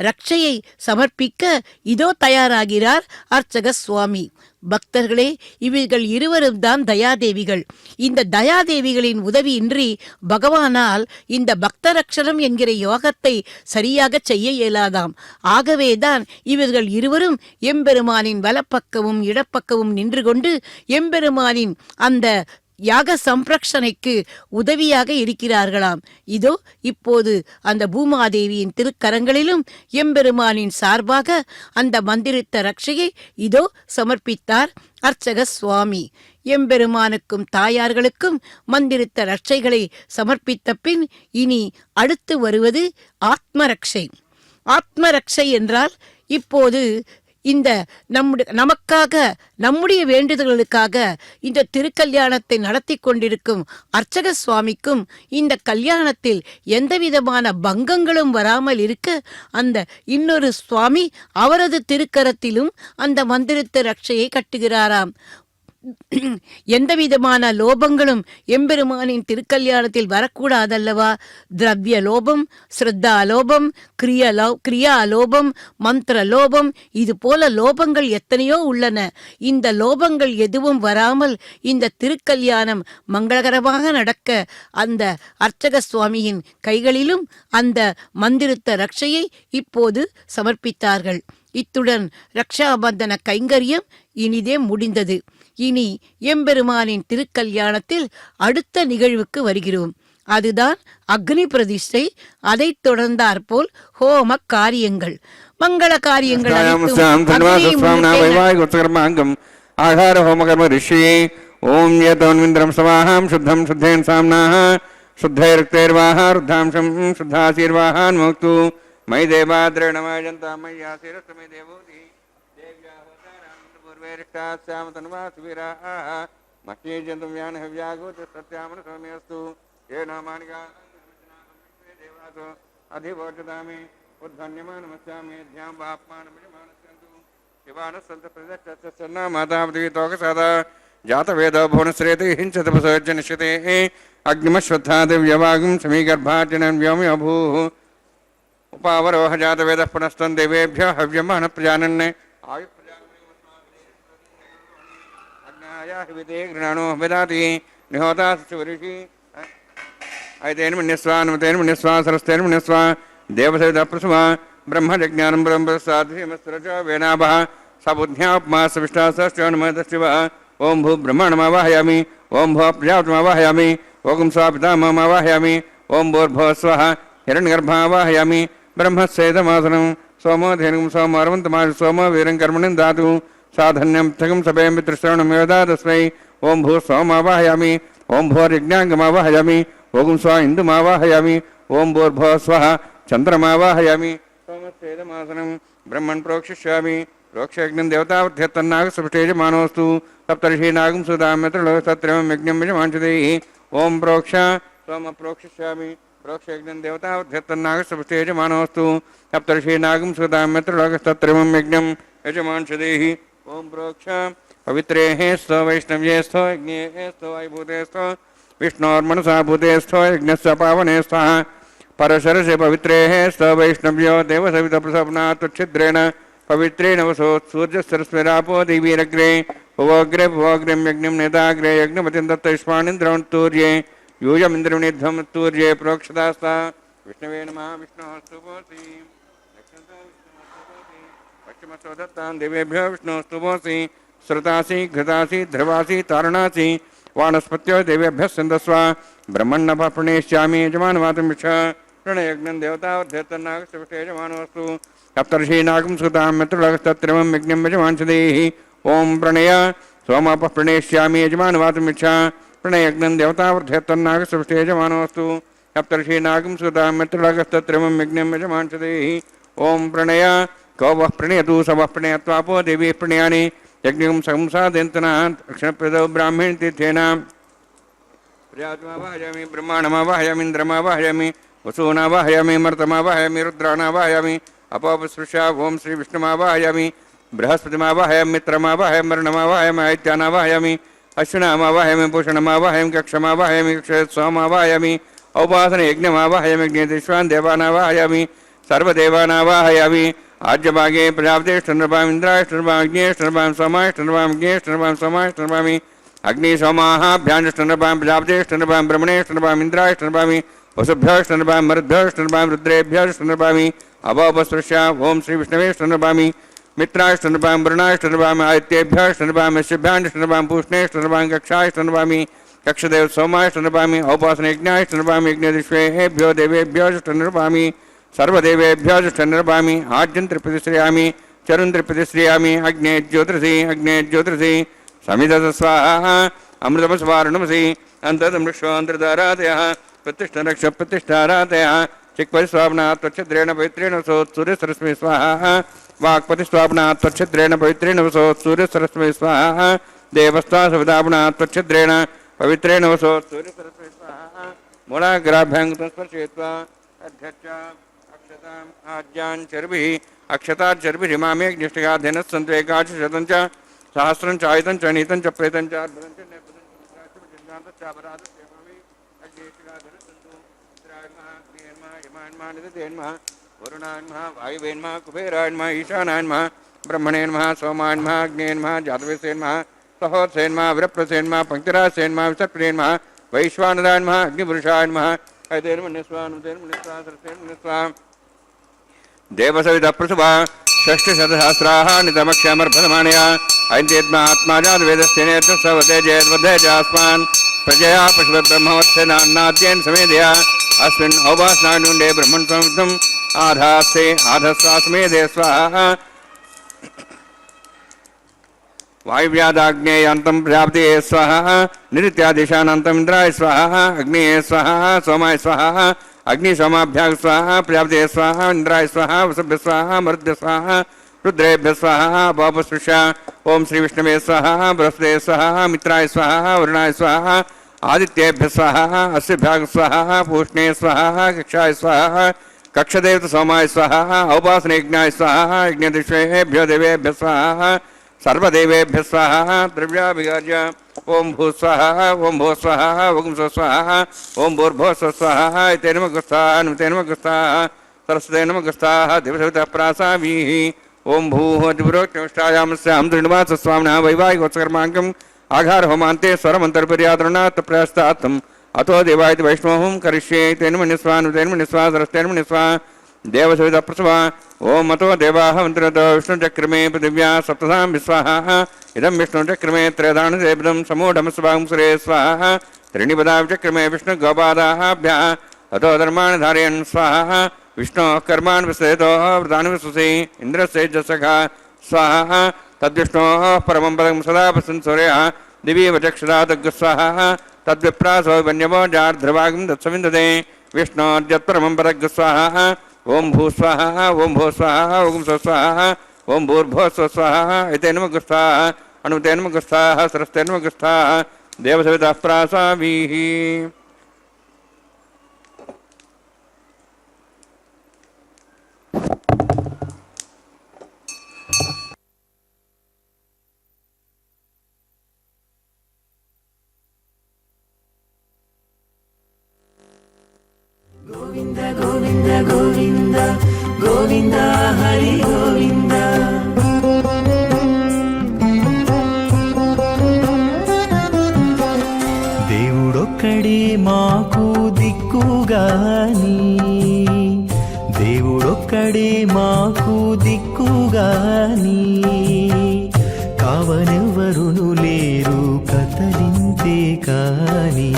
ரட்சையை சமர்ப்பிக்க இதோ தயாராகிறார் அர்ச்சக சுவாமி. பக்தர்களே, இவர்கள் இருவரும் தான் தயாதேவிகள். இந்த தயாதேவிகளின் உதவியின்றி பகவானால் இந்த பக்தரக்ஷணம் என்கிற யோகத்தை சரியாக செய்ய இயலாதாம். ஆகவேதான் இவர்கள் இருவரும் எம்பெருமானின் வலப்பக்கமும் இடப்பக்கமும் நின்று கொண்டு எம்பெருமானின் அந்த யாக சம்பிரக்ஷணைக்கு உதவியாக இருக்கிறார்களாம். இதோ இப்போது அந்த பூமாதேவியின் திருக்கரங்களிலும் எம்பெருமானின் சார்பாக அந்த மந்திரித்த ரட்சையை இதோ சமர்ப்பித்தார் அர்ச்சக சுவாமி. எம்பெருமானுக்கும் தாயார்களுக்கும் மந்திரித்த ரட்சைகளை சமர்ப்பித்த பின் இனி அடுத்து வருவது ஆத்மரக்ஷை. ஆத்மரக்ஷை என்றால் இப்போது இந்த நமக்காக நம்முடைய வேண்டுதல்களுக்காக இந்த திருக்கல்யாணத்தை நடத்தி கொண்டிருக்கும் அர்ச்சக சுவாமிக்கும் இந்த கல்யாணத்தில் எந்தவிதமான பங்கங்களும் வராமல் இருக்க அந்த இன்னொரு சுவாமி அவரது திருக்கரத்திலும் அந்த மந்திரித்த ரட்சையை கட்டுகிறாராம். எந்தவிதமான லோபங்களும் எம்பெருமானின் திருக்கல்யாணத்தில் வரக்கூடாதல்லவா? திரவிய லோபம், ஸ்ரத்தா லோபம், கிரியா லோபம், மந்திர லோபம், இது போல லோபங்கள் எத்தனையோ உள்ளன. இந்த லோபங்கள் எதுவும் வராமல் இந்த திருக்கல்யாணம் மங்களகரமாக நடக்க அந்த அர்ச்சக சுவாமியின் கைகளிலும் அந்த மந்திரித்த ரட்சையை இப்போது சமர்ப்பித்தார்கள். இத்துடன் ரக்ஷாபந்தன கைங்கரியம் இனிதே முடிந்தது. இனி எம்பெருமானின் திருக்கல்யாணத்தில் அடுத்த நிகழ்வுக்கு வருகிறோம். அதுதான் அக்னி பிரதிஷ்டை. அதைத் தொடர்ந்தாற்போல் ஹோம காரியங்கள், மங்கள காரியங்கள் அனைத்தும் ஆகார ஹோமகர்ம ரிஷி. ஓம் ஏதோன்விந்திரம் சவாஹாம் சுத்தம் சுத்தேன் சாம்னாஹ शुद्धैरुक्तैर्वाह रुद्धांशं शुद्धाशीर्वाहान् मोक्तु मयि देवाद्रेणमायन्ता मय्यासीरस्तमे देवोति देव्याहोतारामपूर्वेरिष्टास्याम तन्वासुवीराः मह्येजन्तुं व्यानहव्यागोतसत्यामनसोमेऽस्तु ये नामानिका देवासो अधिवोचतामि उद्धन्यमानमस्यामि ध्यां वाप्मानमिजमानस्यन्तु शिवानस्सन्तप्रदक्षस्य मातापतितोकसादा जातवेद भुवनश्रेति हिंसतपसर्जनिष्यते अग्निमश्वत्था दिव्यवागुं समीगर्भार्जनं व्योम्यभूः उपावरोह जातवेदः पुनस्तं देवेभ्यः हव्यमहनः प्रजानन् अग्नायाहिविते गृणाणो वेदाति निहोता सुवरिषि ऐतेन मन्यस्वा अनुमतेन मन्यस्वा सरस्तेन मन्यस्वा देवसविता प्रसवा ब्रह्मजज्ञानं ब्रह्मप्रसादधीमस्त्रच वेनाभः सबुद्ध्यापमा सविष्टा सश्चनुमतशिव ओं भू ब्रह्मणमावाहयामि ओं भो प्रजापतिमावाहयामि ओं स्वापितामहमावाहयामि ओं भूर्भुवः स्वः हिरण्यगर्भावाहयामि ब्रह्मस्येदमासनं सोमो धेनुं सोमरवन्तमासु सोमो वीरं कर्मणि दातु साधन्यं थकं सभे मित्रश्रवणमेव दातस्मै ओं भू सोमावाहयामि ओं भोर्यज्ञाङ्गमावाहयामि ओं स्व इन्दुमावाहयामि ओं भूर्भुवः स्वः चन्द्रमावाहयामि सोमस्येदमासनं ब्रह्मन् प्रोक्षिष्यामि प्रोक्षयज्ञं देवतावध्यत्तन्नागसुष्टेजमानोऽस्तु सप्तर्षीनागं सुधाम्यत्रलोकसत्रिमं यज्ञं यजमांसदेः ओं प्रोक्ष सोम प्रोक्षिष्यामि प्रोक्षयज्ञं देवतावध्यत्तन्नागसुष्टेजमानोऽस्तु सप्तर्षीनागं सुधाम्यत्रलोकसत्रिमं यज्ञं यजमांसदेः ओं प्रोक्ष पवित्रेः स्थ वैष्णव्ये स्थ यज्ञे स्थ वायुभूते स्थ विष्णोर्मनसा भूते स्थ यज्ञस्य पावने स्तः परशरसे पवित्रेः स्थ वैष्णव्यो देवसवितप्रसपनात्वच्छिद्रेण पवित्रेण वसो सूर्यस्तरस्वरापो देवीरग्रे भवग्रे भवग्रें यज्ञं नेताग्रे यज्ञपतिं दत्तयुष्मानिन्द्रवन्तूर्ये यूयमिन्द्रवनिध्वमत्तूर्ये प्रोक्षदास्ता विष्णवे नमः विष्णोस्तुभोऽसि पश्चिमस्तो दत्तां देवेभ्यो विष्णोस्तुभोऽसि श्रुतासि घृतासि ध्रुवासि तारणासि वानस्पत्यो देवेभ्यः सिन्धस्व ब्रह्मण्णः प्रणेष्यामि यजमानवातं विच्छ प्रणयज्ञं देवतावध्यत्तन्नागस्य यजमानोऽस्तु सप्तर्षीनागं सुतां मित्रलोकस्तत्रिमं यज्ञं यजमांसदेः ओं प्रणय सोमापः प्रणेष्यामि यजमानवातमिच्छ प्रणयज्ञं देवतावध्यत्तन्नागस्य यजमानोऽस्तु सप्तर्षीनागं सुतां मित्रलोकस्तत्रिमं यज्ञं यजमांसदेः ओं प्रणय कौ वः प्रणयतु स वः प्रणयत्वापो देवी प्रणयानि यज्ञं संसादयन्तनः दक्षिणप्रदौ ब्राह्मण तीर्थेन प्रजातमावाहयामि ब्रह्माणमावाहयामि इन्द्रमावाहयामि वसूनावाहयामि मर्तमावाहयामि रुद्राणावाहयामि अपोपस्पृश्या ओं श्री विष्णुमावाहयामि बृहस्पतिमावाहयामि मित्रमावाहयामि मरणमावाहयामि आदित्यानावाहयामि अश्विनामावाहयामि भूषणमावाहयामि कक्षमावाहयामि कक्षसोमावाहयामि औपासन यज्ञमावाहयामि यज्ञेश्वान् देवानावाहयामि सर्वदेवानावाहयामि आज्यभागे प्रजापतेष्टनृपाम् इन्द्राष्टनृपाम् अग्नेष्टनृपाम् सोमाष्टनृपाम् अग्नेष्टनृपाम् सोमाष्टनृपामि अग्निसोमाहाभ्याञ्जष्टनृपाम् प्रजापतेष्टनृपाम् ब्रह्मणेष्टनृपाम् इन्द्राष्टनृपामि वसुभ्योष्टनृपाम् मरुद्भ्योष्टनृपाम् रुद्रेभ्योष्टनृपामि अभोपस्पृश्या ओं श्री विष्णवेष्टनृपामि मित्राष्टनृपाम् वरुणाष्टनृपाम् आदित्येभ्योष्टनृपाम् यश्यभ्याण्ष्टनृपाम् पूष्णेष्टनृपाम् कक्षाष्टनृपामि कक्षदेव सोमाष्टनृपामि औपासनयज्ञाष्टनृपामि यज्ञदिष्वेभ्यो देवेभ्योष्टनृपामि सर्वदेवेभ्योष्टनृपामि आज्यं त्रिप्रतिश्रियामि चरुं त्रिप्रतिश्रियामि अग्ने ज्योतिषि समिधस्वाहा अमृतमस्वारणमसि अन्तर्दमृक्षोऽन्तर्धारातयः प्रतिष्ठरक्ष प्रतिष्ठारातयः चिक्परिस्वापनात् त्वच्छिद्रेण पवित्रेण वसोत् सूर्यसरस्मै स्वाहा वाक्पतिस्वापनात् त्वच्छिद्रेण पवित्रेण वसोत् सूर्यसरस्मै स्वाहा देवस्त्वा सवितापनात् त्वच्छिद्रेण पवित्रेण वसोत् सूर्यसरस्मै स्वाहा मूलाग्राभ्यां स्पर्शयित्वा अध्यक्ष अक्षताम् आज्यान् चर्भिः अक्षतात् चर्भिरिमामेकनिष्ठिकाध्ययनः सन्तु एकादशशतं च सहस्रं च आयतं च नीतं च प्रेतं च अर्धं च नेपथं च वरुणान्मः वायुवेन्मः कुबेरान्मः ईशानान्मः ब्रह्मणेन्मः सोमान्मः अग्नेन्मः जातवेसेन्मः सहोत्सेन्मः विरप्रसेन्मः पंक्तिरासेन्मः विसर्पणेन्मः वैश्वानरान्मः अग्निपुरुषान्मः देवसवितः प्रसुभा षष्टिशतसहस्राः नितमक्षमर्भमानया ऐन्द्रियत्मा आत्मा जातवेदस्य नेत्रः सवते जयद्वधे चास्मान् प्रजया पशुब्रह्मवत्सेनाद्येन समेधया अस्मिन् औपासनानुण्डे ब्रह्मन् संविद्धम् आधास्ते आधस्वा समेधे स्वाहा वायुव्यादाग्नेयान्तं प्रजापते स्वाहा निरित्यादिशानान्तम् इन्द्राय स्वाहा अग्नेय स्वाहा सोमाय स्वाहा अग्निसोमाभ्याग स्वाहा प्रजापते स्वाहा इंद्राय स्वाहा वसुभ्य स्वाहा मरुद्भ्य स्वाहा रुद्रेभ्य स्वाहा पापस्पृशा ओम श्री विष्णवे स्वाहा बृहस्पते स्वाहा मित्राय स्वाहा वरुणाय स्वाहा आदित्येभ्य स्वाहा अस्यभ्याग स्वाहा पूष्णे स्वाहा कक्षाय स्वाहा कक्षदेवत सोमाय स्वाहा औपासनेज्ञाय स्वाहा यज्ञदिष्वेभ्यो देवेभ्य स्वाहा सर्वदेवेभ्य स्वाहा द्रव्याभिगार्य ओम भू स्वाहा ओम भो स्वाहा ओम स्व स्वाहा ओम भूर्भो स्व स्वाहा इते नमः गुस्ताः नुते नमः गुस्ताः सरस्वते नमः गुस्ताः दिवसवितः प्रासामीः ओम भूः दिवरोक्तमिष्टायामस्यां दृढवास स्वामिनः वैवाहिकोत्सकर्माङ्कम् आघार होमान्ते स्वरमन्तर्पर्यातृणात् प्रयास्तात्तम् अतो देवायति वैष्णवं करिष्ये तेन मन्यस्वा नुतेन मन्यस्वा सरस्तेन मन्यस्वा देवसवितः प्रसवा ओम अतो देवाः मन्त्रतो विष्णुचक्रमे पृथिव्या सप्तधां विस्वाहा इदं विष्णुचक्रमे त्रयदानदेवदं समूढमस्वां सुरे स्वाहा त्रीणिपदाचक्रमे विष्णुगोपादाभ्यः अतो धर्मान् धारयन् स्वाहा विष्णोः कर्मान् विश्लेतो व्रतानि विश्वसि इन्द्रस्य जसखा स्वाहा तद्विष्णोः परमं पदं सदा पश्यन् सूर्यः दिवि वचक्षुरादग् स्वाहा तद्विप्रासो वन्यवो जार्ध्रवागं दत्सविन्दते विष्णोर्यत्परमं पदग् स्वाहा ओम भू स्वाहा ओम भो स्वाहा ओम स्व स्वाहा ओम भूर्भो स्व स्वाहा इते नमः गुस्ताः अनुते नमः गुस्ताः सरस्ते नमः गुस्ताः देवसवितः प्रासामीः गोविंद गोविंद गोविंद गोविंद हरि गोविंद దేవుడొక్కడే మాకు దిక్కుగాని దేవుడొక్కడే మాకు దిక్కుగాని కావనెవరును లేరు కతలింతే కాని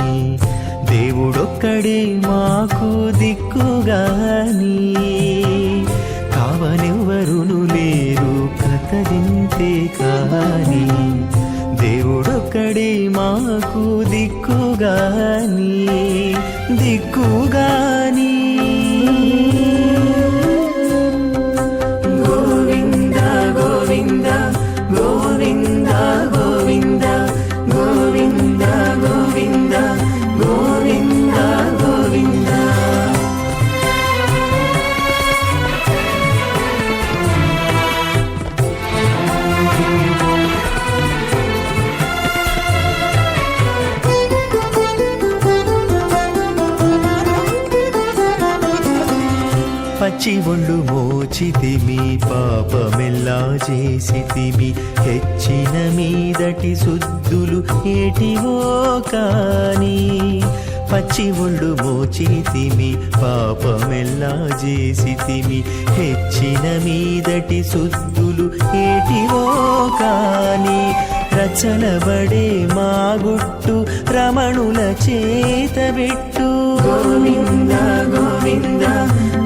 దేవుడొక్కడే మాకు దిక్కుగాని కావనెవరును లేరు కతలింతే కాని దేవుడొక్కడే మాకు దిక్కుగాని దిక్కుగాని గోవింద గోవింద గోవింద గోవింద గోవింద గోవింద గోవింద గోవింద పచ్చి ఒళ్ళు మోచితిమి పాపమెల్లా చేసితిమి హెచ్చిన మీదటి శుద్ధులు ఏటివో కాని పచ్చి ఒళ్ళు మోచితిమి పాపమెల్లా చేసితిమి హెచ్చిన మీదటి శుద్ధులు ఏటివో కాని రచనబడే మా గుట్టు రమణుల చేతబెట్టు గోవింద గోవింద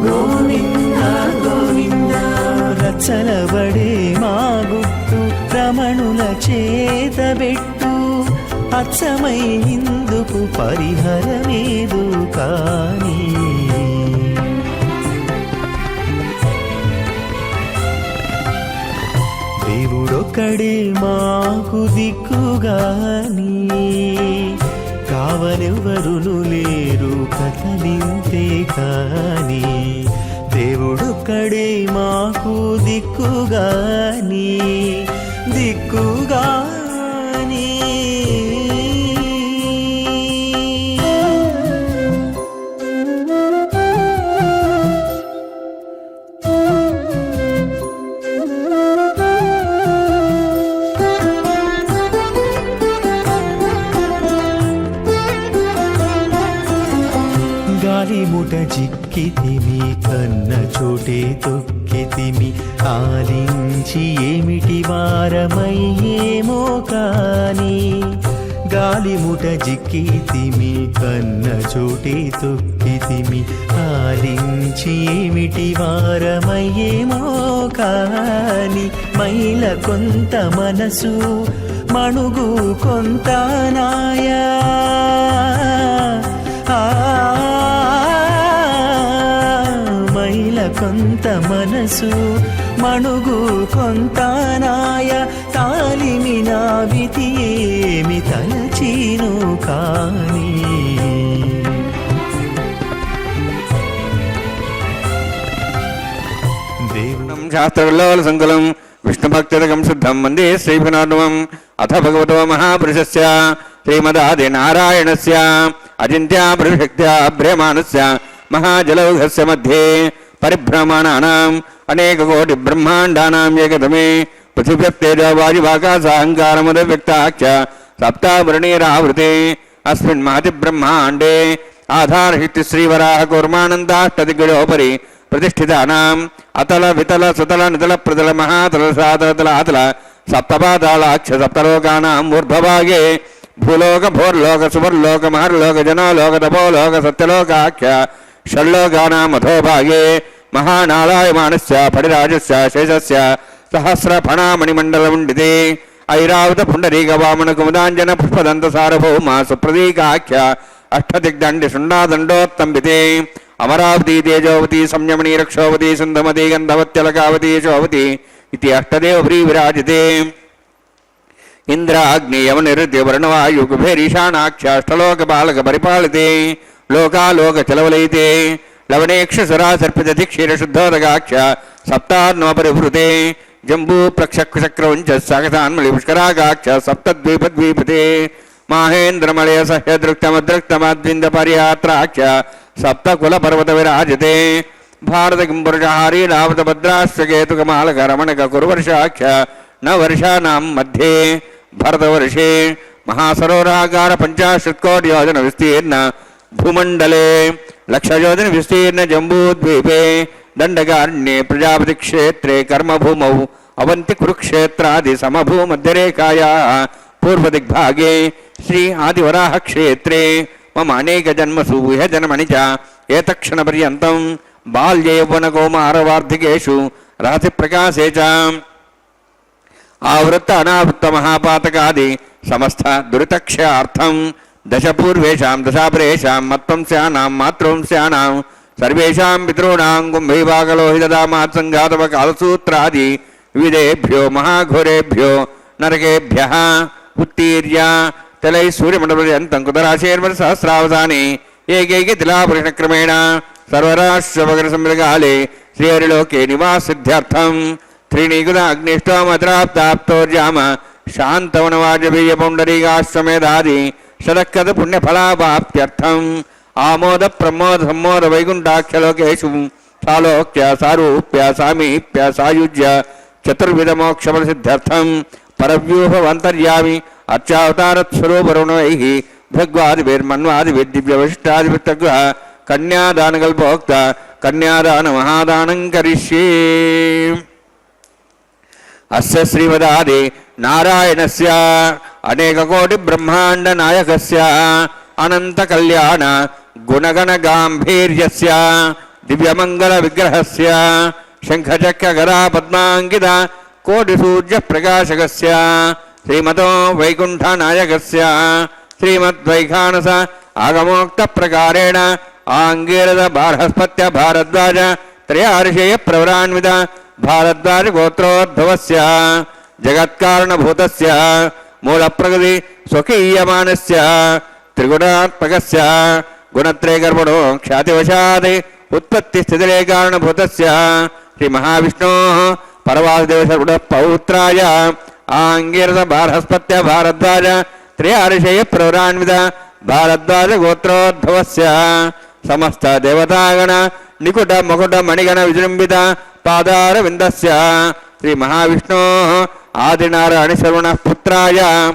గోవింద గోవింద రచనబడే మా గుట్టు రమణుల చేతబెట్టు అచ్చమై ఇందుకు పరిహరమేదు కాని దేవుడొక్కడే మాకు దిక్కుగాని కావనెవరును లేరు కతలింతే కాని దేవుడొక్కడే మాకు దిక్కుగాని దిక్కుగాని గాలిముట చిక్కితిమి కన్న చోటే తొక్కితిమి ఆలించి ఏమిటి వారమయ్యేమో కాని గాలి కాలిముట జిక్కితిమి కన్న చోటే తొక్కితిమి ఆలించి ఏమిటి వారమయ్యేమో కాని మైల కొంత మనసు మణుగు కొంత నాయా మైల కొంత మనసు మణుగు కొంత నాయ తాలిమి నా విధి ఏమి తలచీను కాని శాస్త్రవిల్లోల సంకులం విష్ణుభక్తిరకం శుద్ధం వందే శ్రీభినామం అథ భగవతో మహాపురుషస్య శ్రీమదాది నారాయణస్య అచింత్య బ్రహ్మశక్త్యా భ్రమాణస్య మహాజలౌఘస్య మధ్యే పరిభ్రమణానాం అనేక కోటి బ్రహ్మాండానాం ఏకతమే పృథివ్యప్తేజో వాయువాకాశాహంకారముదవ్యక్తాఖ్య సప్తావరణీరావృతే అస్మిన్ మహతి బ్రహ్మాండే ఆధారహిత్య శ్రీవరాహ కూర్మానందాష్టదిగ్గజోపరి ప్రతిష్ఠితానాం అతల వితల సుతల నితల ప్రతల మహాతల సాతల అతల సప్తపాతాళాక్ష సప్తలోకానాం ఊర్ధ్వభాగే భూలోక భోర్లోక సువర్లోక మహర్లోక జనలోక తపోలోక సత్యలోకాఖ్య షణ్లోకానాం అధోభాగే మహానారాయమానస్య ఫణిరాజస్య శేషస్య సహస్రఫణామణిమండలముండితే ఐరావత పుండరీక వామన కుముదాంజన పుష్పదంత సార్వభౌమ సుప్రదీకాఖ్య అష్టదిగ్దండి శుండాదండోత్తంబితే అమరావతి తేజోవతి సంయమణి రక్షోవతి సుందమతి గంధవత్యలకావతి యశోవతి ఇది అష్టదేవ ప్రీ విరాజితే ఇంద్రాగ్నేయమ నిరుద్య వర్ణవాయు కుబేరీశానాఖ్యాష్టలోక బాలక పరిపాలితే లోకాలోక చలవలైతే లవణేక్ష సరాసర్పిత క్షీర శుద్ధోదగాఖ్య సప్తార్ణవ పరివృతే జంబూ ప్రక్షక్రవంచ సాగతాన్మళి పుష్కరాగాఖ్య సప్తద్వీపద్వీపతే మాహేంద్రమలయ సహ్యదృక్తమదృక్తమద్వింద పరియాత్రాఖ్య సప్తకుల పర్వత విరాజతే భారత కింపురుషహారీ రావత భద్రాశ్వకేతుకమాలక రమణక కురువర్షాఖ్య న వర్షానాం మధ్యే భరతవర్షే మహాసరోవరాకార 50 కోటి యోజన విస్తీర్ణ భూమండలే 1,00,000 యోజన విస్తీర్ణ జంబూద్వీపే దండకారణ్యే ప్రజాపతి క్షేత్రే కర్మభూమౌ అవంతి కురుక్షేత్రాది సమభూమధ్యరేఖాయా పూర్వదిగ్భాగే శ్రీ ఆదివరాహ క్షేత్రే మమ అనేక జన్మసు ఇహ జన్మని చ ఏతక్షణ పర్యంతం బాల్య యౌవన కౌమార వార్ధికేషు రహసి ప్రకాశే చ ఆవృత్త అనావృత్త మహాపాతకాది సమస్త దురితక్షయార్థం దశపూర్వేషాం దశాపరేషాం మత్వంశానాం మాతృవంశానాం సర్వేషాం పితॄణాం కుంభైవాగలోహితదామాత్ సంఘాతవ కాలసూత్రాది వివిధేభ్యో మహాఘోరేభ్యో నరకేభ్యః ఉత్తీర్య తలై సూర్యమండపర్యంతం కుతరాశేర్మర సహస్రావసానే ఏకైక తిలాపురుషక్రమేణ సర్వరాశ్వమకర సంమృగాలే శ్రీహరిలోకే నివాసిద్ధ్యర్థం త్రీణీకృత అగ్నిష్టోమద్రాప్తాప్తోర్యామ శాంతవనవాజపేయ పౌండరీకాశ్వమేధాది శతకృత పుణ్యఫలాపాప్త్యర్థం ఆమోద ప్రమోద సమ్మోద వైకుంఠాఖ్యలోకేషు సాలోక్య సారూప్య సామీప్య సాయుజ్య చతుర్విధ మోక్షఫలసిద్ధ్యర్థం పరవ్యూహవంతర్యామి అర్చావతారస్వరూపరుణై భగవాదిభిర్మన్వాదిభిర్దివ్యవశిష్టాదిభిర్తగ్ర కన్యాదానకల్పోక్త కన్యాదాన మహాదానం కరిష్యే అస్య శ్రీమదాది నారాయణస్య అనేక కోటి బ్రహ్మాండ నాయకస్య అనంత కళ్యాణ గుణగణ గాంభీర్యస్య దివ్యమంగళ విగ్రహస్య శంఖచక్ర గదా పద్మాంకిత కోటి సూర్య ప్రకాశకస్య శ్రీమతో వైకుంఠ నాయకస్య శ్రీమద్వైఖానస ఆగమోక్త ప్రకారేణ ఆంగీరద బార్హస్పత్య భారద్వాజ త్రయార్షేయ ప్రవరాన్విత భారద్వాజ గోత్రోద్భవస్య జగత్కారణభూతస్య మూల ప్రగతి స్వకీయమానస్య త్రిగుణాత్మకస్య గుణత్రయగర్భణో ఖ్యాతివశాద్ ఉత్పత్తి స్థితిరే కారణభూతస్య శ్రీ మహావిష్ణోః పరవాసుదేవ సర్వుడ పౌత్రాయ ఆంగీరద బార్హస్పత్య భారద్వాజ త్రయార్షేయ ప్రవరాన్విత భారద్వాజ గోత్రోద్భవస్య సమస్త దేవతాగణ నికుట మకుట మణిగణ విజృంభిత పాదార విందస్య శ్రీ మహావిష్ణోః ఆదినారాయణ శర్వణ పుత్రాయ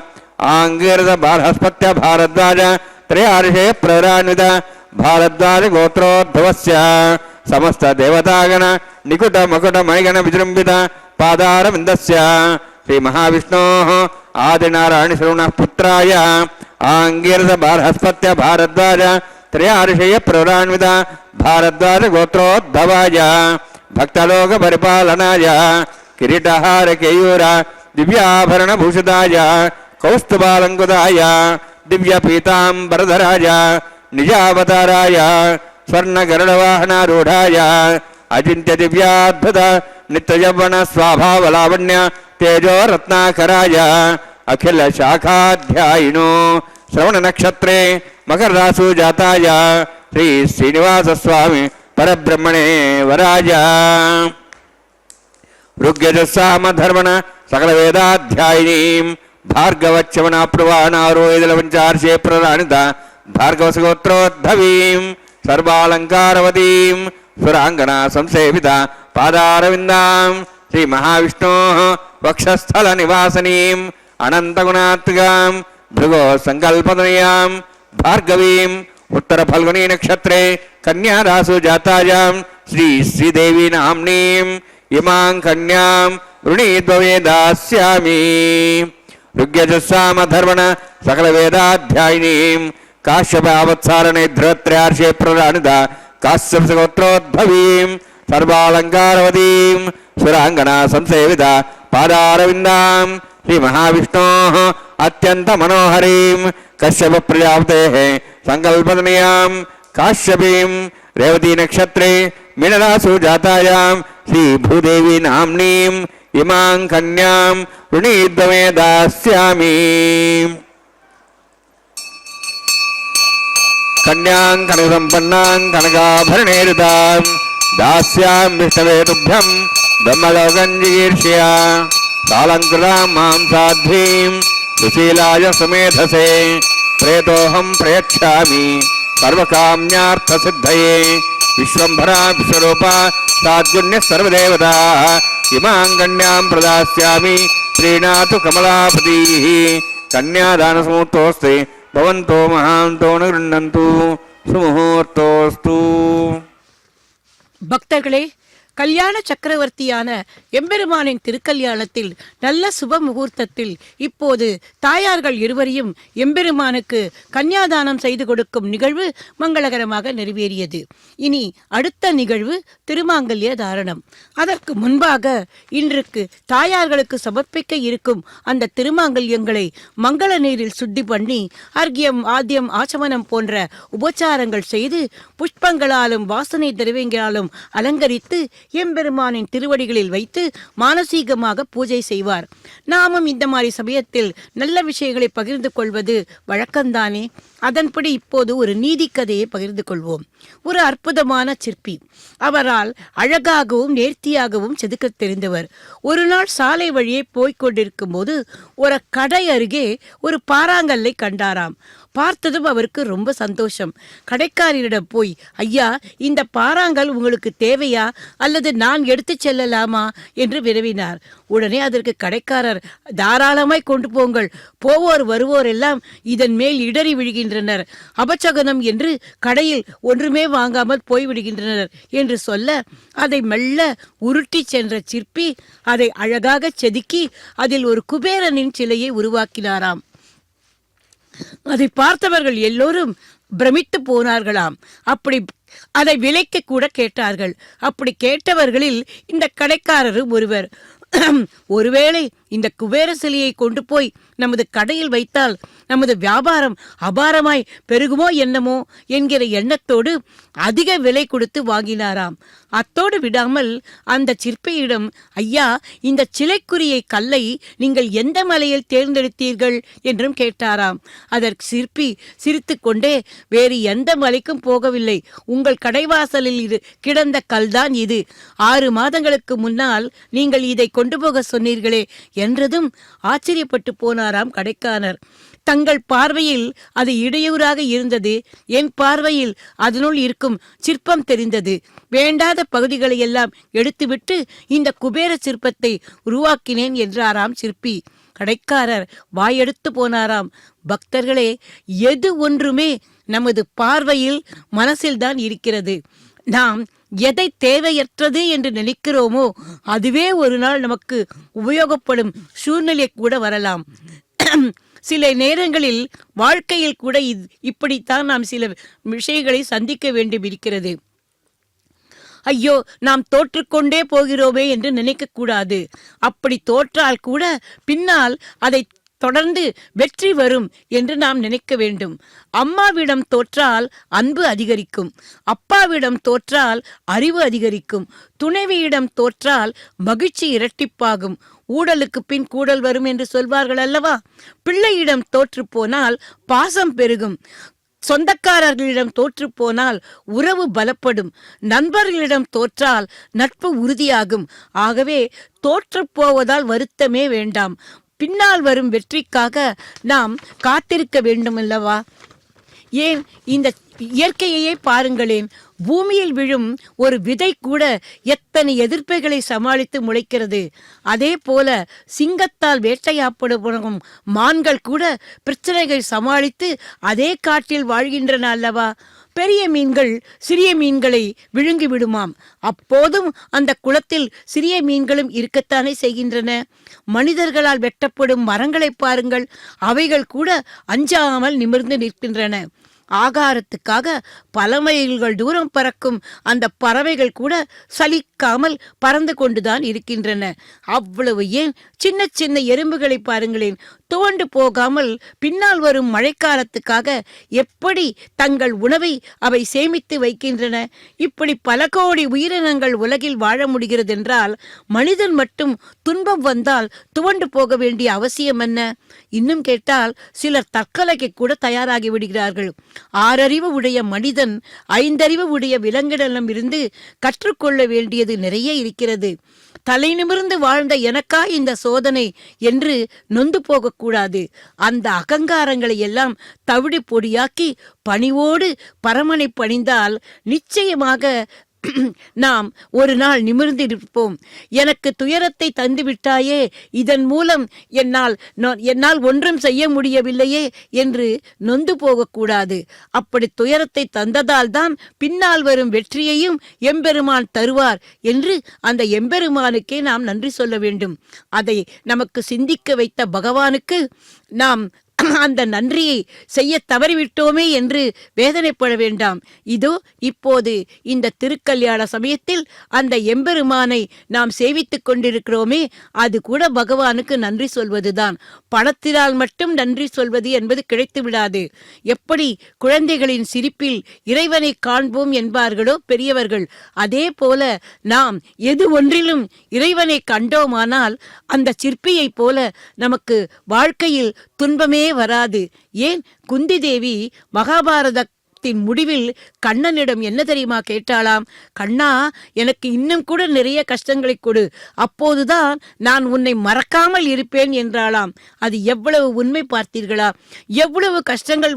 ఆంగీరద బార్హస్పత్య భారద్వాజ త్రయార్షేయ ప్రవరాన్విత భారద్వాజ గోత్రోద్భవస్య సమస్త దేవతాగణ నికుట మకుట మణిగణ విజృంభిత పాదార విందస్య శ్రీ మహావిష్ణోః ఆదినారాయణ శర్వణ పుత్రాయ आंगीरस बृहस्पत्य भारद्वाज त्रयार्षय प्रवरान्वित भारद्वाज गोत्रोद्भवाय भक्तलोक परिपालनाय किरीटहार केयूर दिव्याभरण भूषिताय कौस्तुभालंकुताय दिव्य पीतांबरधराय निजावताराय स्वर्ण गरुडवाहनारूढ़ाय अचिंत्य दिव्याद्भुत नित्य यौवन स्वाभावलावण्य तेजो रत्नाकराय अखिल शाखाध्यायिनो श्रवण नक्षत्रे मकर रासु जाताय श्री श्रीनिवास स्वामी परब्रह्मणे वराय ऋग्यजुस्साम धर्मण सकल वेदाध्यायिनीं भार्गवच्यवना प्रवाणारोहिदलपञ्चार्षे प्रराणित भार्गवसगोत्रोद्भवीं सर्वालङ्कारवतीं सुरांगना संसेविता पादारविन्दां श्री महाविष्णोः वक्षस्थल निवासनीं अनन्तगुणात्मिकां भृगो संकल्पतनयां भार्गवीं उत्तर फल्गुनी नक्षत्रे कन्या रासु जातायां श्री श्रीदेवी नाम्नीं इमां कन्यां वृणीद्वये दास्यामि ऋग्यजुस्साम धर्मण सकल वेदाध्यायिनीं काश्यपावत्सारणे धृत्रयार्षे प्रराणित काश्यपगोत्रोद्भवीं सर्वालङ्कारवतीं सुरांगना संसेविता पादारविन्दां श्री महाविष्णोः अत्यंत मनोहरीं कश्यप प्रजापतेः संकल्पतनयां काश्यपीं रेवती नक्षत्रे मीनरासु जातायां श्री भूदेवी नाम्नीं इमां कन्यां वृणीद्वमे दास्यामि कन्यां कनकसम्पन्नां कनकाभरणेरितां दास्यामि विष्णवे तुभ्यं ब्रह्मलोकं जिगीर्ष्या सालङ्कृतां मां साध्वीं सुशीलाय समेधसे प्रेतोऽहं प्रयच्छामि सर्वकाम्यार्थसिद्धये विश्वम्भरा विश्वरूपा साद्गुण्यः सर्वदेवता इमां कन्यां प्रदास्यामि प्रीणातु कमलापतिः कन्यादानसमुहूर्तोऽस्ति भवन्तो महान्तो न गृह्णन्तु सुमुहूर्तोऽस्तु. பக்தர்களே, கல்யாண சக்கரவர்த்தியான எம்பெருமானின் திருக்கல்யாணத்தில் நல்ல சுப முகூர்த்தத்தில் இப்போது தாயார்கள் இருவரையும் எம்பெருமானுக்கு கன்னியாதானம் செய்து கொடுக்கும் நிகழ்வு மங்களகரமாக நிறைவேறியது. இனி அடுத்த நிகழ்வு திருமாங்கல்ய தாரணம். அதற்கு முன்பாக இன்றைக்கு தாயார்களுக்கு சமர்ப்பிக்க இருக்கும் அந்த திருமாங்கல்யங்களை மங்கள நீரில் சுத்தி பண்ணி அர்க்கியம் ஆத்தியம் ஆச்சமனம் போன்ற உபச்சாரங்கள் செய்து புஷ்பங்களாலும் வாசனை திரவியங்களாலும் அலங்கரித்து எம்பெருமானின் திருவடிகளில் வைத்து மானசீகமாக பூஜை செய்வார். நாமும் இந்த மாதிரி சமயத்தில் நல்ல விஷயங்களை பகிர்ந்து கொள்வது வழக்கம்தானே. அதன்படி இப்போது ஒரு நீதி கதையை பகிர்ந்து கொள்வோம். ஒரு அற்புதமான சிற்பி, அவரால் அழகாகவும் நேர்த்தியாகவும் செதுக்க தெரிந்தவர். ஒரு நாள் சாலை வழியே போய்கொண்டிருக்கும் போது ஒரு கடை அருகே ஒரு பாறாங்கல்லை கண்டாராம். பார்த்ததும் அவருக்கு ரொம்ப சந்தோஷம். கடைக்காரரிடம் போய், ஐயா, இந்த பாறாங்கல் உங்களுக்கு தேவையா அல்லது நான் எடுத்து செல்லலாமா என்று வினவினார். உடனே அதற்கு கடைக்காரர், தாராளமாய் கொண்டு போங்கள், போவோர் வருவோர் எல்லாம் இதன் மேல் இடறி விழுகின்றனர், அபச்சகனம் என்று கடையில் ஒன்றுமே வாங்காமல் போய்விடுகின்றனர் என்று சொல்ல அதை மெல்ல உருட்டி சென்ற சிற்பி அதை அழகாக செதுக்கி அதில் ஒரு குபேரனின் சிலையை உருவாக்கினாராம். அதை பார்த்தவர்கள் எல்லோரும் பிரமித்து போனார்களாம். அப்படி அதை விலைக்கு கூட கேட்டார்கள். அப்படி கேட்டவர்களில் இந்த கடைக்காரரும் ஒருவர். ஒருவேளை இந்த குபேர சிலையை கொண்டு போய் நமது கடையில் வைத்தால் நமது வியாபாரம் அபாரமாய் பெருகுமோ என்னமோ என்கிற எண்ணத்தோடு அதிக விலை கொடுத்து வாங்கினாராம். அத்தோடு விடாமல் அந்த சிற்பியிடம், ஐயா, இந்த சிலைக்குரிய கல்லை நீங்கள் எந்த மலையில் தேர்ந்தெடுத்தீர்கள் என்றும் கேட்டாராம். அதற்கு சிற்பி சிரித்து கொண்டே, வேறு எந்த மலைக்கும் போகவில்லை, உங்கள் கடைவாசலில் கிடந்த கல்தான் இது. 6 மாதங்களுக்கு முன்னால் நீங்கள் இதை கொண்டு போக சொன்னீர்களே என்றதும் ஆச்சரியப்பட்டு போனாராம் கடைக்காரர். தங்கள் பார்வையில் அது இடையூறாக இருந்தது, என் பார்வையில் அதனுள் இருக்கும் சிற்பம் தெரிந்தது. வேண்டாத பகுதிகளை எல்லாம் எடுத்துவிட்டு இந்த குபேர சிற்பத்தை உருவாக்கினேன் என்றாராம் சிற்பி. கடைக்காரர் வாயெடுத்து போனாராம். பக்தர்களே, எது ஒன்றுமே நமது பார்வையில் மனசில்தான் இருக்கிறது. நாம் எதை தேவையற்றது என்று நினைக்கிறோமோ அதுவே ஒரு நாள் நமக்கு உபயோகப்படும் சூழ்நிலை கூட வரலாம். சில நேரங்களில் வாழ்க்கையில் கூட இப்படித்தான் நாம் சில விஷயங்களை சந்திக்க வேண்டும் இருக்கிறது. ஐயோ, நாம் தோற்றுக்கொண்டே போகிறோமே என்று நினைக்க கூடாது. அப்படி தோற்றால் கூட பின்னால் அதை தொடர்ந்து வெற்றி வரும் என்று நாம் நினைக்க வேண்டும். அம்மாவிடம் தோற்றால் அன்பு அதிகரிக்கும், அப்பாவிடம் தோற்றால் அறிவு அதிகரிக்கும், துணைவியிடம் தோற்றால் மகிழ்ச்சி இரட்டிப்பாகும். ஊடலுக்கு பின் கூடல் வரும் என்று சொல்வார்கள் அல்லவா? பிள்ளையிடம் தோற்று போனால் பாசம் பெருகும், சொந்தக்காரர்களிடம் தோற்று போனால் உறவு பலப்படும், நண்பர்களிடம் தோற்றால் நட்பு உறுதியாகும். ஆகவே தோற்று போவதால் வருத்தமே வேண்டாம். பின்னால் வரும் வெற்றிக்காக நாம் காத்திருக்க வேண்டும் அல்லவா? ஏன் இந்த இயற்கையையே பாருங்களேன். பூமியில் விழும் ஒரு விதை கூட எத்தனை எதிர்ப்புகளை சமாளித்து முளைக்கிறது. அதே போல சிங்கத்தால் வேட்டையாடப்படும் மான்கள் கூட பிரச்சனைகள் சமாளித்து அதே காட்டில் வாழ்கின்றன அல்லவா? பெரிய மீன்கள் சிறிய மீன்களை விழுங்கி விடுமாம். அப்போதும் அந்த குளத்தில் சிறிய மீன்களும் இருக்கத்தானே செய்கின்றன. மனிதர்களால் வெட்டப்படும் மரங்களை பாருங்கள், அவைகள் கூட அஞ்சாமல் நிமிர்ந்து நிற்கின்றன. ஆகாரத்துக்காக பல மைல்கள் தூரம் பறக்கும் அந்த பறவைகள் கூட சலிக்காமல் பறந்து கொண்டுதான் இருக்கின்றன. அவ்வளவு ஏன் சின்ன சின்ன எறும்புகளை பாருங்களேன், துவண்டு போகாமல் பின்னால் வரும் மழைக்காலத்துக்காக எப்படி தங்கள் உணவை அவை சேமித்து வைக்கின்றன. இப்படி பல கோடி உயிரினங்கள் உலகில் வாழ முடிகிறது என்றால் மனிதன் மட்டும் துன்பம் வந்தால் துவண்டு போக வேண்டிய அவசியம் என்ன? இன்னும் கேட்டால் சிலர் தற்கொலைக்கு கூட தயாராகி விடுகிறார்கள். 6 அறிவு உடைய மனிதன் 5 அறிவு உடைய விலங்கிடம் இருந்து கற்றுக்கொள்ள வேண்டியது நிறைய இருக்கிறது. தலை நிமிர்ந்து வாழ்ந்த எனக்கா இந்த சோதனை என்று நொந்து போகக்கூடாது. அந்த அகங்காரங்களை எல்லாம் தவிடு பொடியாக்கி பணிவோடு பரமனை பணிந்தால் நிச்சயமாக நாம் ஒரு நாள் நிமிர்ந்து இருப்போம். எனக்கு துயரத்தை தந்து விட்டாயே, இதன் மூலம் என்னால் ஒன்றும் செய்ய முடியவில்லையே என்று நொந்து போகக்கூடாது. அப்படி துயரத்தை தந்ததால் தான் பின்னால் வரும் வெற்றியையும் எம்பெருமான் தருவார் என்று அந்த எம்பெருமானுக்கே நாம் நன்றி சொல்ல வேண்டும். அதை நமக்கு சிந்திக்க வைத்த பகவானுக்கு நாம் அந்த நன்றியை செய்ய தவறிவிட்டோமே என்று வேதனைப்பட வேண்டாம். இதோ இப்போது இந்த திருக்கல்யாண சமயத்தில் அந்த எம்பெருமானை நாம் சேவித்துக் கொண்டிருக்கிறோமே, அது கூட பகவானுக்கு நன்றி சொல்வதுதான். பணத்தினால் மட்டும் நன்றி சொல்வது என்பது கிடைத்து விடாது. எப்படி குழந்தைகளின் சிரிப்பில் இறைவனை காண்போம் என்பார்களோ பெரியவர்கள், அதே போல நாம் எது ஒன்றிலும் இறைவனை கண்டோமானால் அந்த சிற்பியை போல நமக்கு வாழ்க்கையில் துன்பமே வராது. ஏன் குந்தி தேவி மகாபாரதத்தின் முடிவில் கண்ணனிடம் என்ன தெரியுமா கேட்டாளாம்? கண்ணா, எனக்கு இன்னும் கூட நிறைய கஷ்டங்களை கொடு, அப்போதுதான் நான் உன்னை மறக்காமல் இருப்பேன் என்றாளாம். அது எவ்வளவு உண்மை பார்த்தீர்களா? எவ்வளவு கஷ்டங்கள்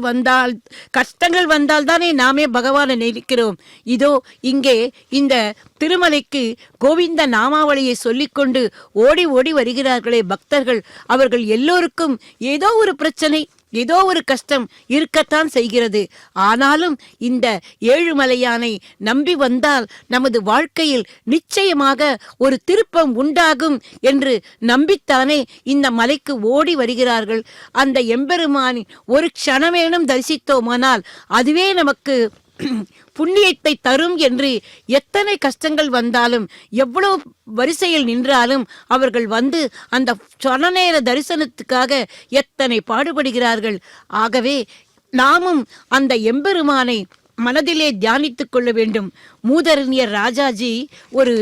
வந்தால் தானே நாமே பகவானை நினைக்கிறோம். இதோ இங்கே இந்த திருமலைக்கு கோவிந்த நாமாவளியை சொல்லிக்கொண்டு ஓடி ஓடி வருகிறார்களே பக்தர்கள், அவர்கள் எல்லோருக்கும் ஏதோ ஒரு பிரச்சனை, ஏதோ ஒரு கஷ்டம் இருக்கத்தான் செய்கிறது. ஆனாலும் இந்த ஏழுமலையானை நம்பி வந்தால் நமது வாழ்க்கையில் நிச்சயமாக ஒரு திருப்பம் உண்டாகும் என்று நம்பித்தானே இந்த மலைக்கு ஓடி வருகிறார்கள். அந்த எம்பெருமானின் ஒரு க்ஷணமேனும் தரிசித்தோமானால் அதுவே நமக்கு புண்ணியத்தை தரும் என்று எத்தனை கஷ்டங்கள் வந்தாலும் எவ்வளவு வரிசையில் நின்றாலும் அவர்கள் வந்து அந்த சொன்னநேர தரிசனத்துக்காக எத்தனை பாடுபடுகிறார்கள். ஆகவே நாமும் அந்த எம்பெருமானை மனதிலே தியானித்துக் கொள்ள வேண்டும். மூதறிஞர் ராஜாஜி ஒரு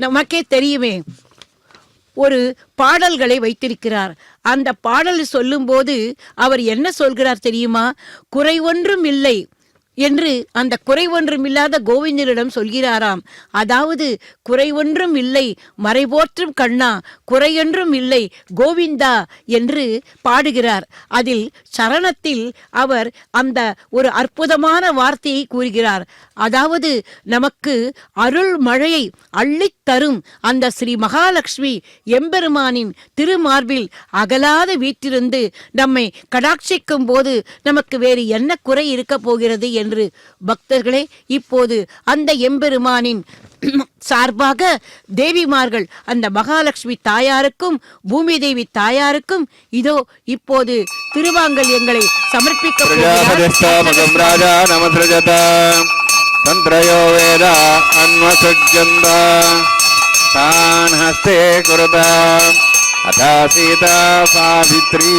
நமக்கே தெரியுமே ஒரு பாடல்களை வைத்திருக்கிறார். அந்த பாடல் சொல்லும்போது அவர் என்ன சொல்கிறார் தெரியுமா? குறை ஒன்றும் இல்லை என்று அந்த குறை ஒன்றும் இல்லாத கோவிந்தனிடம் சொல்கிறாராம். அதாவது குறை ஒன்றும் இல்லை மறைபோற்றும் கண்ணா, குறையொன்றும் இல்லை கோவிந்தா என்று பாடுகிறார். அதில் சரணத்தில் அவர் அந்த ஒரு அற்புதமான வார்த்தையை கூறுகிறார். அதாவது நமக்கு அருள் மழையை அள்ளித் தரும் அந்த ஸ்ரீ மகாலட்சுமி எம்பெருமானின் திருமார்பில் அகலாத வீற்றிருந்து நம்மை கடாட்சிக்கும் போது நமக்கு வேறு என்ன குறை இருக்க போகிறது என்று பக்தர்களே, இப்போது அந்த எம்பெருமானின் சார்பாக தேவிமார்கள் அந்த மகாலட்சுமி தாயாருக்கும் பூமி தேவி தாயாருக்கும் இதோ இப்போது திருவாங்கல்யங்களை தந்திரயோ வேத அன்வசஜ்ஜந்த தான் ஹஸ்தே குருத அதா சீதா சாவித்ரி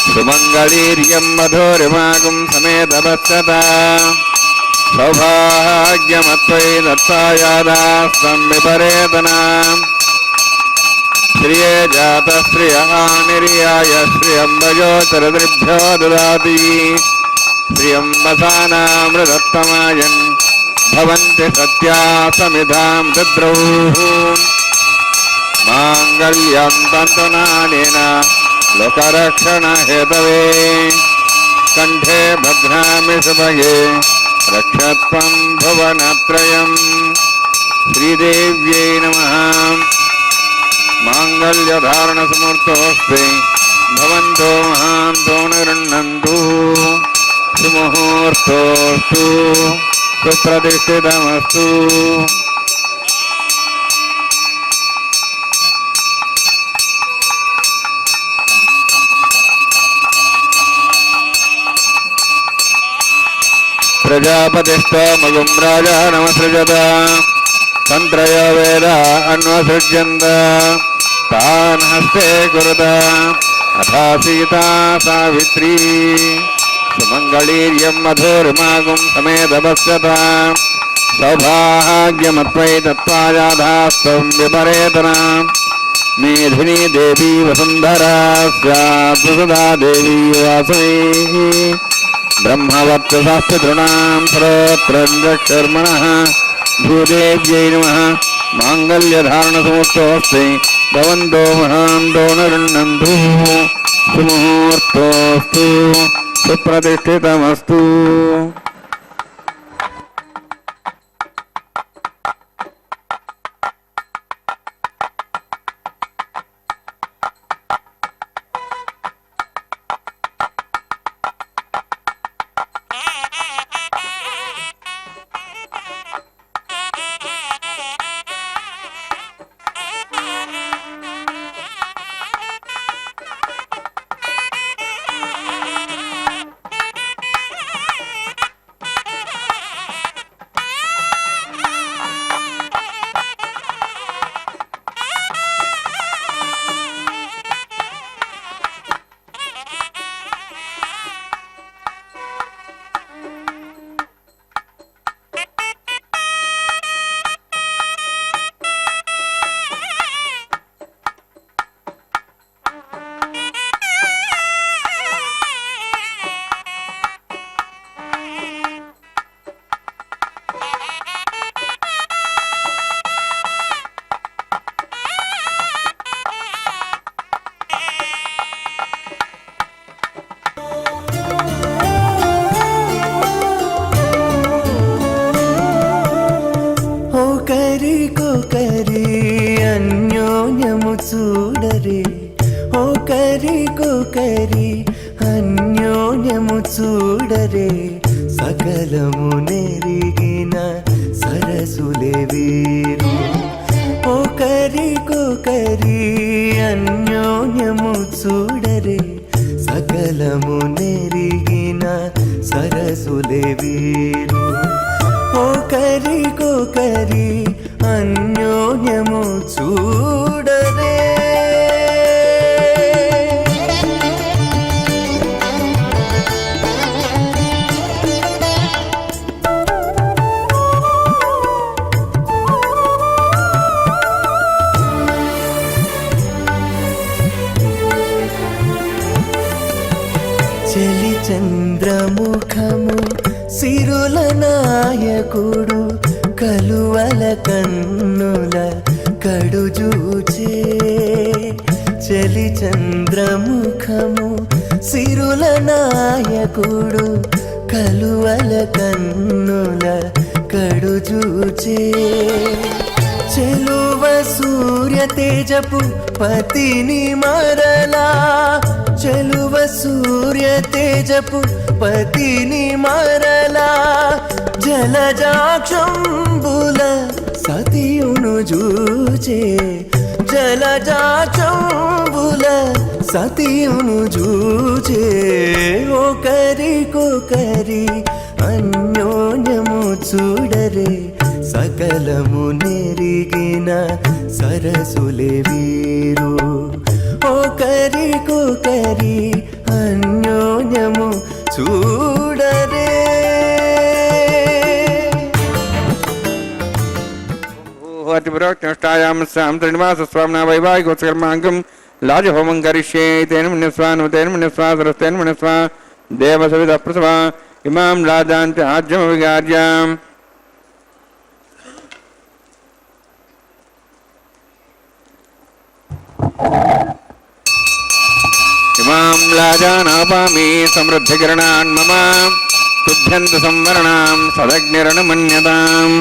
சுமங்களீர்யம் மதோரிமாகும் சமேதவத்சதா சௌபாக்யமத்வை தத்தாயாதாஸ்தம் விபரேதனாம் ஸ்ரீயே ஜாத ஸ்ரீயா நிர்யாய ஸ்ரீயம்பயோதரதிருभ्यो ददाति श्रियम्बसानामृतत्तमायन् भवन्ति सत्या समिधां दद्रौः माङ्गल्यं तन्तुनानेन लोकरक्षणहेतवे कण्ठे भद्रामि सुभगे रक्षत्वं भुवनत्रयम् श्रीदेव्यै नमः माङ्गल्यधारणसमूर्तोऽस्ति भवन्तो महान्तो निगृह्णन्तु सुमुहूर्तोऽस्तु सुप्रतिष्ठितमस्तु प्रजापतिस्त्वमगुं राजा नमसृजत तन्त्रयो वेद अन्वसृज्यन्त तान् हस्ते कुरुत अथा सीता सावित्री सुमङ्गलीर्यं मधुर्मागुं समेतवस्यता सौभाग्यमत्वै दत्तायाधास्तं विपरेतनाम् मेधिनी देवी वसुन्धरा स्यात् सुधा देवी वासवी ब्रह्मवत्सपितॄणां सर्वत्रं रक्षर्मणः भूदेव्यै नमः माङ्गल्यधारणसमूर्तोऽस्ति भवन्तो महान्तो निगृह्णन्तु सुमुहूर्तोऽस्तु सुप्रतिष्ठितमस्तु చూడరే ఒకరికొకరి అన్యోన్యము చూడరే సకలము నెరిగిన సరసులే వీరు ఒకరికొకరి అన్యోన్యము చూడరే సకలము నెరిగిన సరసులే వీరు ఒకరికొకరి అన్యోన్యము చూడరే చలి చంద్రముఖము సిరుల నాయకుడు కలువల కన్నుల కడుజూచే చలి చంద్రముఖము సిరుల నాయకుడు కలువల కన్నుల కడు చూచే చెలువ సూర్య తేజపు పతిని మరలా చెలువ సూర్య తేజపు పతిని మరలా జలజాక్షంబుల సతియును చూచే జలజాక్షంబుల సతియును చూచే ఒకరికొకరి అన్యోన్యము చూడరే సకలము నెరిగిన సరసులే వీరు ఒకరికొకరి అన్యోన్యము చూడరే भूतिपुरोक्तिष्ठायां सां त्रिनिवासस्वामिना वैवाहिकोत्सकर्माङ्गं लाजहोमं करिष्ये तेन मन्यस्वा नुतेन मन्यस्वा सरस्तेन मन्यस्वा देवसविदः प्रसवा इमां लाजान्त आज्यमविगार्याम् इमां लाजानापामि समृद्धिकिरणान् मम तुभ्यन्त संवरणां सदग्निरणमन्यताम्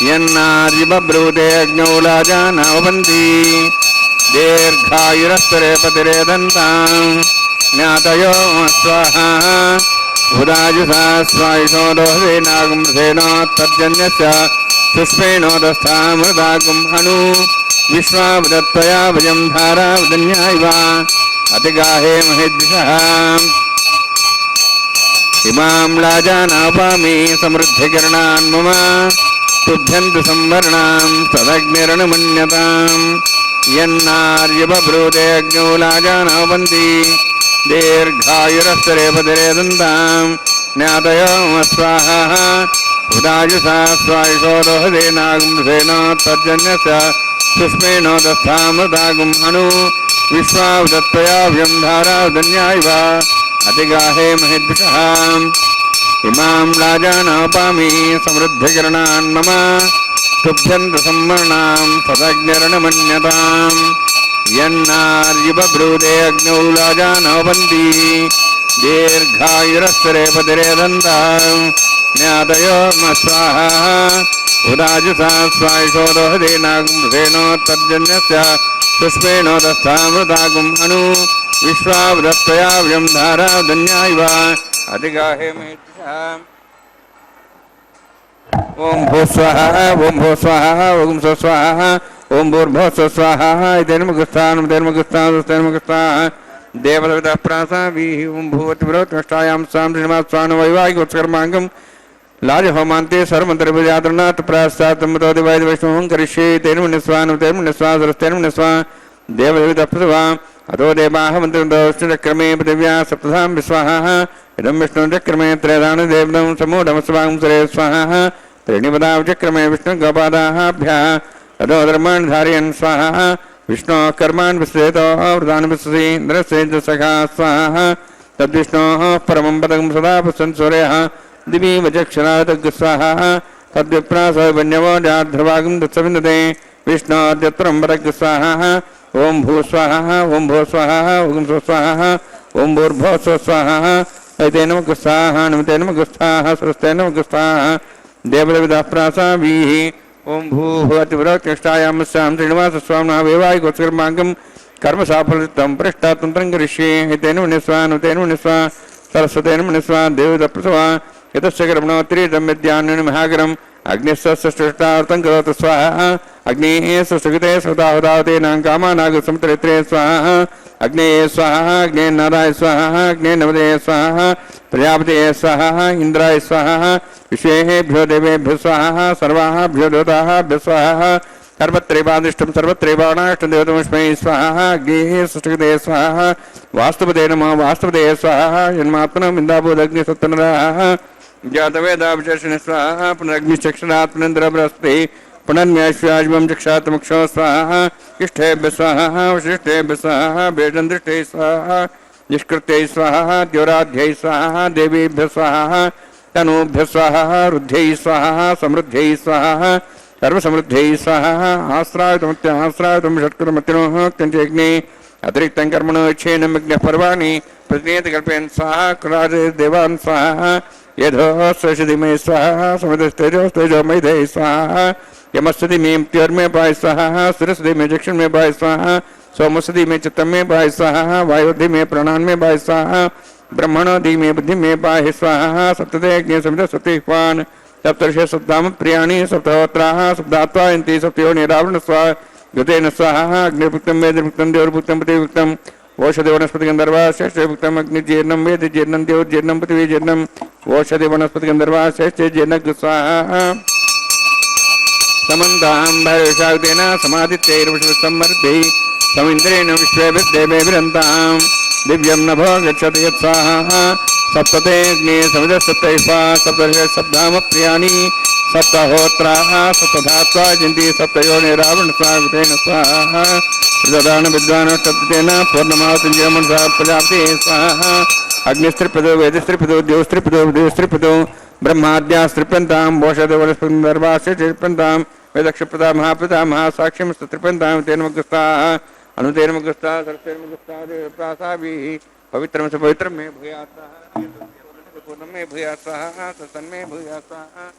यन्नार्यब्रूते अग्नौ लाजानावन्ति दीर्घायुरस्तरे पतिरेदन्ताम् ज्ञातयो स्वाहा उदाजुषा स्वायुषो दोहेनागुंसेनोत्तर्जन्यस्य पुष्पेणोदस्थामृतागुम् अनु विश्वावदत्तया भजं धारावदन्यायव अतिगाहे महेद्विषः इमां लाजानापामि समृद्धिकिरणान् मम तुभ्यन्त संवरणां सदग्निरणमन्यताम् यन्नार्यब्रूते अग्नौ लाजानावन्ति दीर्घायुरस्तरे पतिरेदन्ताम् ज्ञातयो स्वाहा उदायुषा स्वायुषो दोहदेनागुंसेनोत्तर्जन्यस्य पुष्पेणोदस्थामृतागुम् अनु विश्वावदत्तया भजं धारावदन्यायव अतिगाहे महेद्विषः इमां लाजानापामि समृद्धिकिरणान् मम तुभ्यन्त संवरणां सदग्निरणमन्यताम् यन्नार्यब्रूते अग्नौ लाजानावन्ति दीर्घायुरस्तरे पतिरेदन्ताम् ज्ञातयो स्वाहा उदाजुषा स्वायुषो दोहदेनागुंसेनोत्तर्जन्यस्य पुष्पेणोदस्थामृतागुम् अनु विश्वावदत्तया भजं धारावदन्यायव अधिगाहे महेद्विषः ओम भूस्वाहा ओम भूस्वाहा ओम स्वस्वाहा ओम भूर्भुवस्वाहा इत्येनमुखस्थानमुखस्थानमुखस्थाः देवदेवता प्रासाभिः ओम भूवतिपुरोक्तिष्ठायां सां श्रीनिवासस्वामिनो वैवाहिकोत्सकर्माङ्गं लाजहोमान्ते सर्वमन्त्रविजातृणात् प्रास्तात्तमतो दिवैद्वैष्णवं करिष्ये तेन मन्यस्वा नुतेन मन्यस्वा सरस्तेन मन्यस्वा देवदेवता प्रसवा अतो देवाः मन्त्रक्रमे पृथिव्या सप्तधां विश्वाहा इदं विष्णुचक्रमे त्रयदान देवदं समूढमस्वां सरे स्वाहा त्रीणिपदावचक्रमे विष्णुगोपादाभ्यः अतो धर्मान् धारयन् स्वाहा विष्णोः कर्मान् विश्रेतो वृतान् विश्वसीन्द्रसेजसखा स्वाहा तद्विष्णोः परमं पदं सदा पश्यन् सूर्यः दिवि वचक्षरातज्ञ स्वाहा तद्विप्रासवन्यवो जाध्रवागं दत्सविन्दते विष्णोऽद्यत्रं पदज्ञ स्वाहा ओम भूस्वाहा ओम भूस्वाहा ओम स्वस्वाहा ओम भूर्भुवस्वाहा ऐतेनमुखस्थाः नमतेनमुखस्थाः सरस्तेनमुखस्थाः देवदेवता प्रासाभिः ओम भूभुवतिपुरोक्तिष्ठायां स्यां श्रीनिवासस्वामिनः वैवाहिकोत्सकर्माङ्गं कर्मसाफल्यं पृष्ठातन्त्रं करिष्ये ऐतेन मन्यस्वा नुतेन मन्यस्वा सरस्वतेन मन्यस्वा देवदेवता प्रसवा यतस्य कर्मणोत्तरीतं विद्यान्यं महागरम् अग्निस्वष्टार्थं करोतु स्वाहा अग्नेः सुकृते सुताहुतावतेनां कामानागसमुत्तरेत्रे स्वाहा अग्नेये स्वाहा अग्ने नाराय स्वाहा अग्ने नवदे स्वाहा प्रजापते स्वाहा इंद्राय स्वाहा विश्वेभ्यो देवेभ्यो स्वाहा सर्वाभ्यो देवताभ्यो स्वाहा सर्वत्रैवादिष्टं सर्वत्रैवाणाष्टदेवतमस्मै स्वाहा अग्नेः सुकृते स्वाहा वास्तुपदे नमः वास्तुपदे स्वाहा जन्मात्मनं इन्दाभूदग्निसत्तनराः जातवेदाभिचर्षण स्वाहा पुनरग्निचक्षरात्मनेन्द्रबृहस्पति पुनर्म्याश्वाजमं चक्षात्मक्षो स्वाहा इष्टेभ्य स्वाहा वशिष्ठेभ्य स्वाहा वेदन्दृष्टे स्वाहा निष्कृत्यै स्वाहा द्योराध्यै स्वाहा देवीभ्य स्वाहा तनूभ्य स्वाहा रुद्ध्यै स्वाहा समृद्ध्यै स्वाहा सर्वसमृद्ध्यै स्वाहा आश्रायतमत्याश्रायतं षट्कृतमतिनोः कञ्चयज्ञे अतिरिक्तं कर्मणो यच्छेनं यज्ञः पर्वाणि प्रतिनियतकल्पयन् स्वाहा कुलादे देवान् स्वाहा यथोस्वशति मे स्वाहा समितस्तेजोस्तेजो मयि स्वाहा यमस्वति मे मृत्योर्मे पाय स्वाहा सुरस्वति मे चक्षुर् मे पाय स्वाहा सोमस्वति मे चित्तं मे पाय स्वाहा वायुर्धि मे प्राणान् मे पाय स्वाहा ब्रह्मणोधि मे बुद्धि मे पाय स्वाहा सप्तते अग्नि समित सप्तिह्वान् सप्तर्षि सप्ताम प्रियाणि सप्तहोत्राः सप्तात्वा यन्ति सप्तयो निरावृण स्वाहा गतेन स्वाहा अग्निपुत्रं वेदपुत्रं देवपुत्रं पतिपुत्रं ओषधि वनस्पति गंधर्वा श्रेष्ठे भुक्तम अग्निजीर्णं वेद जीर्णं देवजीर्णं पृथ्वी जीर्णं ओषधि वनस्पति गंधर्वा श्रेष्ठे जीर्णं स्वाहा समन्तां भैरवशाक्तेन समादित्यैर्वशसम्मर्भिः समिन्द्रेण विश्वेभिर्देवेभिरन्तां दिव्यं नभो गच्छति यत्स्वाहा सप्तते अग्ने समिधसप्तैः सप्तर्षि सप्ताम प्रियाणि सप्तहोत्राः सप्तधात्वा जन्ति सप्तयो निरावृण स्वागतेन स्वाहा प्रदान विद्वान् सप्तेन पूर्णमावतिं मनसा प्रजापति स्वाहा अग्निस्त्रिपदो वेदस्त्रिपदो देवस्त्रिपदो देवस्त्रिपदो ब्रह्माद्यास्त्रिप्यन्तां वोषधि वनस्पतिं दर्भास्य त्रिप्यन्तां वेदक्षप्रदा महाप्रदा महासाक्ष्यं त्रिप्यन्तां तेन मुग्धस्ताः अनुतेन मुग्धस्ताः सरस्तेन मुग्धस्ताः देवप्रासाभिः पवित्रं स पवित्रं मे भूयात्साः पूर्णं मे भूयात्साः सत्सन्मे भूयात्साः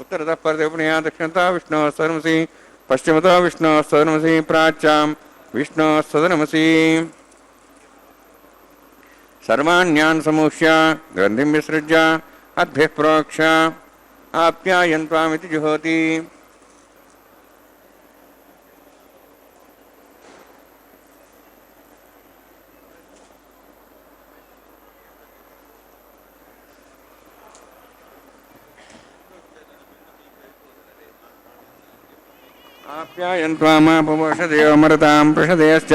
उत्तरतः परदेवनया दक्षिणतः विष्णोः सदनमसि पश्चिमतः विष्णोः सदनमसि प्राच्यां विष्णोः सदनमसि सर्वाण्यान् समूह्य ग्रन्थिं विसृज्य अद्भिः प्रोक्ष्य आप्यायन्त्वामिति जुहोति आप्यायन्त्वामापवोषधयो मरतां प्रषदयश्च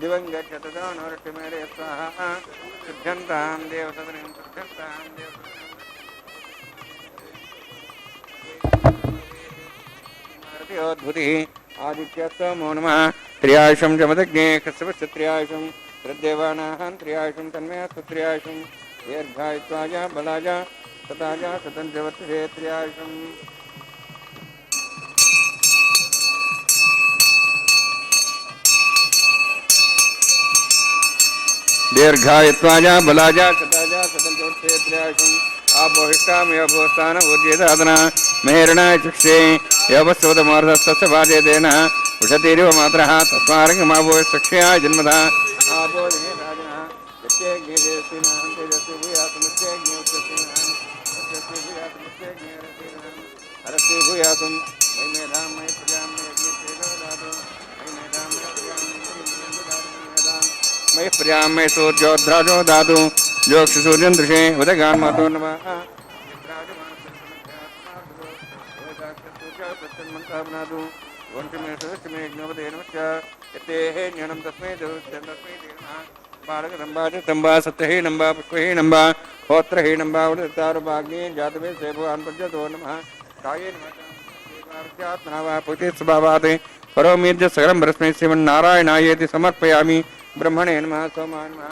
दिवं गच्छततो नरटिमेरे स्वाहा शुद्धन्तां देवसदनं शुद्धन्तां देवसदनोद्भुतिः आदित्यस्तमो नमः त्र्यायुषं जमदग्ने कश्यपश्च त्र्यायुषं तद्देवानां त्र्यायुषं तन्मयस्तु त्र्यायुषं दीर्घायुत्वाय बलाय तथाय सतञ्चवर्तते त्र्यायुषम् दीर्घायुत्वाय बलाय सताय सतञ्चवर्तते आपोहिष्टामि अभोस्थान ऊर्जेदादना मेहरणाय चक्षे यवस्वतमार्धस्तस्य भाजेतेन उषतीरिव मात्रः तस्मारङ्गमाभो चक्षयाय जन्मधा आभो राजनः यत्यग्निदेशिनः तेजस्वी भूयासुमित्यग्निउच्चस्विनः यत्यस्वी भूयासुमित्यग्निरस्विनः हरस्वी भूयासुं मयि मेधां मयि प्रजां मयि अग्नितेजो दातु मयि मेधां मयि प्रजां मयि प्रजां मयि सूर्योद्राजो दातु जोक्षसूर्यं दृशे उदगान् मातो नमः तंबा सत्यहीनंबा पुष्पहीनंबा होत्रहीनंबा उदतारुभाग्नि जातवे सेभवान् प्रजतो नमः काये नमः पुति स्वभावात् परोमीर्य सकलं ब्रह्मे श्रीमन्नारायणायेति समर्पयामि ब्रह्मणे नमः सोमाय नमः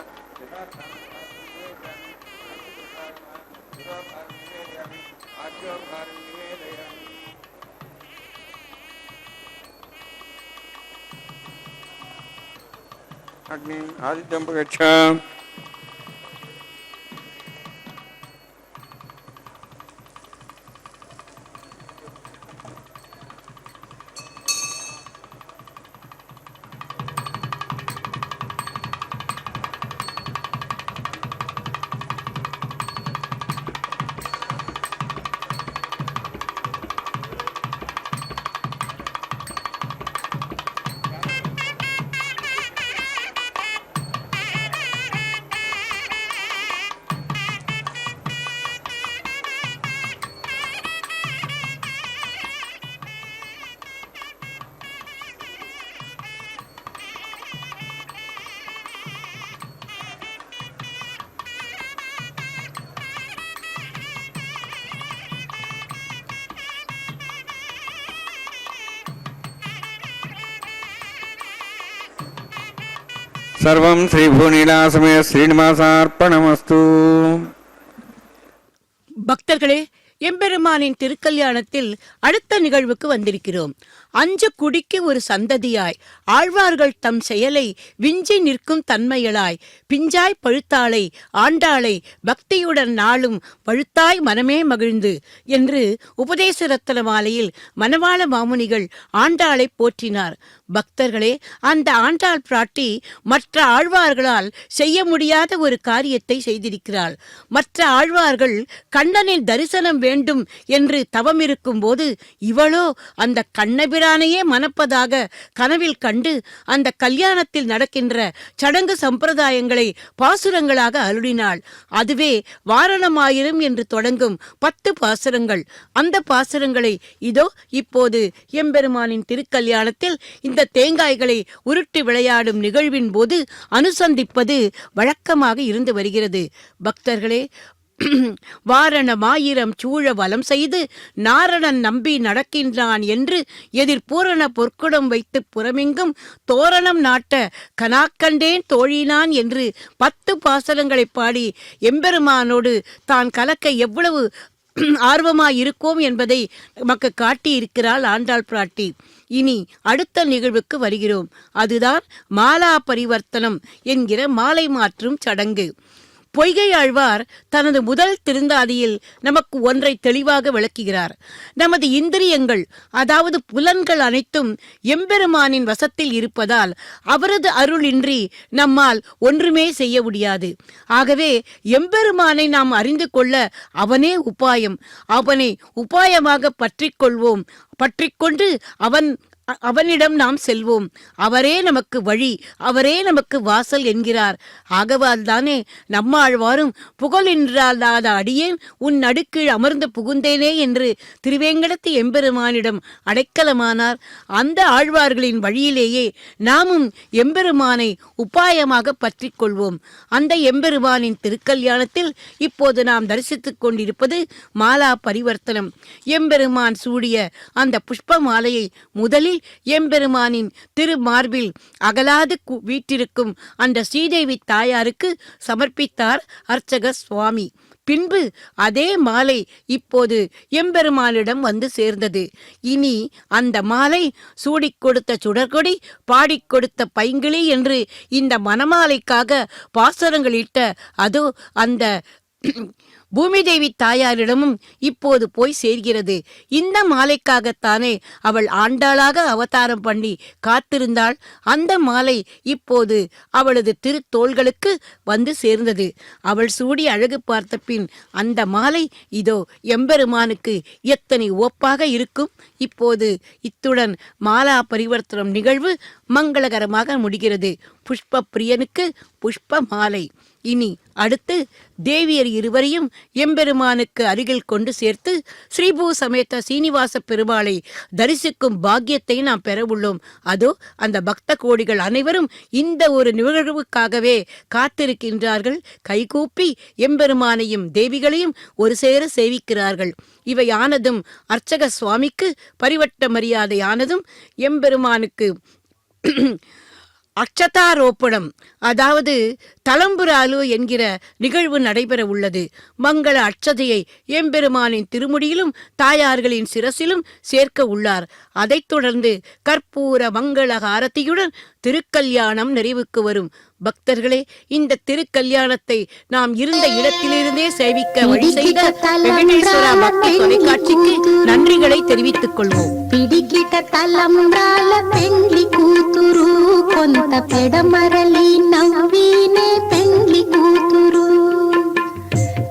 अग्नि आदित्यं प्रगच्छ सर्वं श्री भूनीलासमय श्रीनिवासार्पणमस्तु. பக்தர்களே, எம்பெருமானின் திருக்கல்யாணத்தில் அடுத்த நிகழ்வுக்கு வந்திருக்கிறோம். 5 குடிக்கு ஒரு சந்ததியாய் ஆழ்வார்கள் தம் செயலை விஞ்சி நிற்கும் தன்மையளாய் பிஞ்சாய் பழுத்தாளை ஆண்டாளை பக்தியுடன் நாளும் பழுத்தாய் மனமே மகிழ்ந்து என்று உபதேச ரத்தன மாலையில் மணவாள மாமுனிகள் ஆண்டாளை போற்றினார். பக்தர்களே, அந்த ஆண்டாள் பிராட்டி மற்ற ஆழ்வார்களால் செய்ய முடியாத ஒரு காரியத்தை செய்திருக்கிறாள். மற்ற ஆழ்வார்கள் கண்ணனின் தரிசனம் வேண்டும் என்று தவம் இருக்கும் போது இவளோ அந்த கண்ணபிரானையே மணப்பதாக கனவில் கண்டு அந்த கல்யாணத்தில் நடக்கின்ற சடங்கு சம்பிரதாயங்களை பாசுரங்களாக அருளினாள். அதுவே வாரணமாயிரம் என்று தொடங்கும் 10 பாசுரங்கள். அந்த பாசுரங்களை இதோ இப்போது எம்பெருமானின் திருக்கல்யாணத்தில் இந்த தேங்காய்களை உருட்டி விளையாடும் நிகழ்வின் போது அனுசந்திப்பது வழக்கமாக இருந்து வருகிறது. பக்தர்களே, வாரணமாயிரம் சூழ வலம் செய்து நாரணன் நம்பி நடக்கின்றான் என்று எதிர்பூரண பொற்குடம் வைத்து புறமெங்கும் தோரணம் நாட்ட கனாக்கண்டேன் தோழினான் என்று 10 பாசனங்களை பாடி எம்பெருமானோடு தான் கலக்க எவ்வளவு ஆர்வமாயிருக்கோம் என்பதை நமக்கு காட்டியிருக்கிறாள் ஆண்டாள் பிராட்டி. இனி அடுத்த நிகழ்வுக்கு வருகிறோம். அதுதான் மாலா பரிவர்த்தனம் என்கிற மாலை மாற்றும் சடங்கு. பொய்கை ஆழ்வார் தனது முதல் திருந்தாதியில் நமக்கு ஒன்றை தெளிவாக விளக்குகிறார். நமது இந்திரியங்கள், அதாவது புலன்கள் அனைத்தும் எம்பெருமானின் வசத்தில் இருப்பதால் அவரது அருளின்றி நம்மால் ஒன்றுமே செய்ய முடியாது. ஆகவே எம்பெருமானை நாம் அறிந்து கொள்ள அவனே உபாயம். அவனை உபாயமாக பற்றிக்கொள்வோம். பற்றிக்கொண்டு அவனிடம் நாம் செல்வோம். அவரே நமக்கு வழி, அவரே நமக்கு வாசல் என்கிறார். ஆகவால்தானே நம்மாழ்வாரும் புகழின்றாத அடியேன் உன் நடுக்கீழ் அமர்ந்து புகுந்தேனே என்று திருவேங்கடத்து எம்பெருமானிடம் அடைக்கலமானார். அந்த ஆழ்வார்களின் வழியிலேயே நாமும் எம்பெருமானை உபாயமாக பற்றி கொள்வோம். அந்த எம்பெருமானின் திருக்கல்யாணத்தில் இப்போது நாம் தரிசித்துக் கொண்டிருப்பது மாலா பரிவர்த்தனம். எம்பெருமான் சூடிய அந்த புஷ்ப மாலையை முதலில் எம்பெருமானின் திருமார்பில் அகலாது வீற்றிருக்கும் அந்த ஸ்ரீதேவி தாயாருக்கு சமர்ப்பித்தார் அர்ச்சக சுவாமி. பின்பு அதே மாலை இப்போது எம்பெருமானிடம் வந்து சேர்ந்தது. இனி அந்த மாலை சூடிக் கொடுத்த சுடர்கொடி, பாடிக் கொடுத்த பைங்கிளி என்று இந்த மணமாலைக்காக பாசுரங்களிட்ட அதோ அந்த பூமி தேவி தாயாரிடமும் இப்போது போய் சேர்கிறது. இந்த மாலைக்காகத்தானே அவள் ஆண்டாளாக அவதாரம் பண்ணி காத்திருந்தாள். அந்த மாலை இப்போது அவளது திருத்தோள்களுக்கு வந்து சேர்ந்தது. அவள் சூடி அழகு பார்த்த பின் அந்த மாலை இதோ எம்பெருமானுக்கு எத்தனை ஒப்பாக இருக்கும். இப்போது இத்துடன் மாலா பரிவர்த்தனம் நிகழ்வு மங்களகரமாக முடிகிறது. புஷ்ப பிரியனுக்கு புஷ்ப மாலை. இனி அடுத்து தேவியர் இருவரையும் எம்பெருமானுக்கு அருகில் கொண்டு சேர்த்து ஸ்ரீபூ சமேத சீனிவாச பெருமாளை தரிசிக்கும் பாக்கியத்தை நாம் பெற உள்ளோம். அதோ அந்த பக்த கோடிகள் அனைவரும் இந்த ஒரு நிகழ்வுக்காகவே காத்திருக்கின்றார்கள். கைகூப்பி எம்பெருமானையும் தேவிகளையும் ஒரு சேர சேவிக்கிறார்கள். இவையானதும் அர்ச்சக சுவாமிக்கு பரிவட்ட மரியாதையானதும் எம்பெருமானுக்கு அக்ஷதாரோப்பணம், அதாவது தலம்புராலு என்கிற நிகழ்வு நடைபெற உள்ளது. மங்கள அட்சதையை எம்பெருமானின் திருமுடியிலும் தாயார்களின் சிரசிலும் சேர்க்க உள்ளார். அதைத் தொடர்ந்து கற்பூர மங்கள ஆரத்தியுடன் திருக்கல்யாணம் நிறைவுக்கு வரும். பக்தர்களே, இந்த திருக்கல்யாணத்தை நாம் இருந்த இடத்திலிருந்தே சேவிக்க வழி செய்த வெங்கடேஸ்வரா பக்தி தொலைக்காட்சிக்கு நன்றிகளை தெரிவித்துக் கொள்வோம். పిడికిట తలంబ్రాల పెండ్లి కూతురు కొంత పెడమరలి నవ్వినే పెండ్లి కూతురు.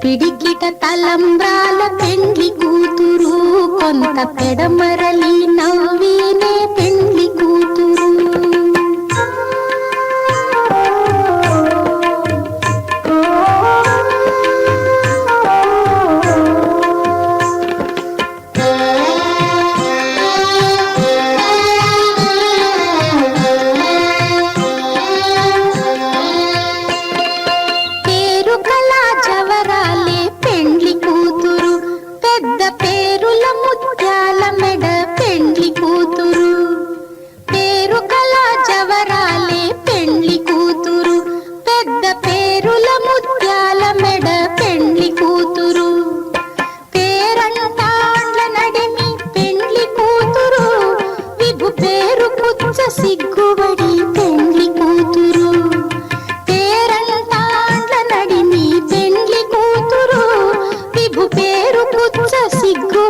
పిడికిట తలంబ్రాల పెండ్లి కూతురు కొంత పెడమరలి నవ్వినే పెండ్లి కూతురు. పెండ్లి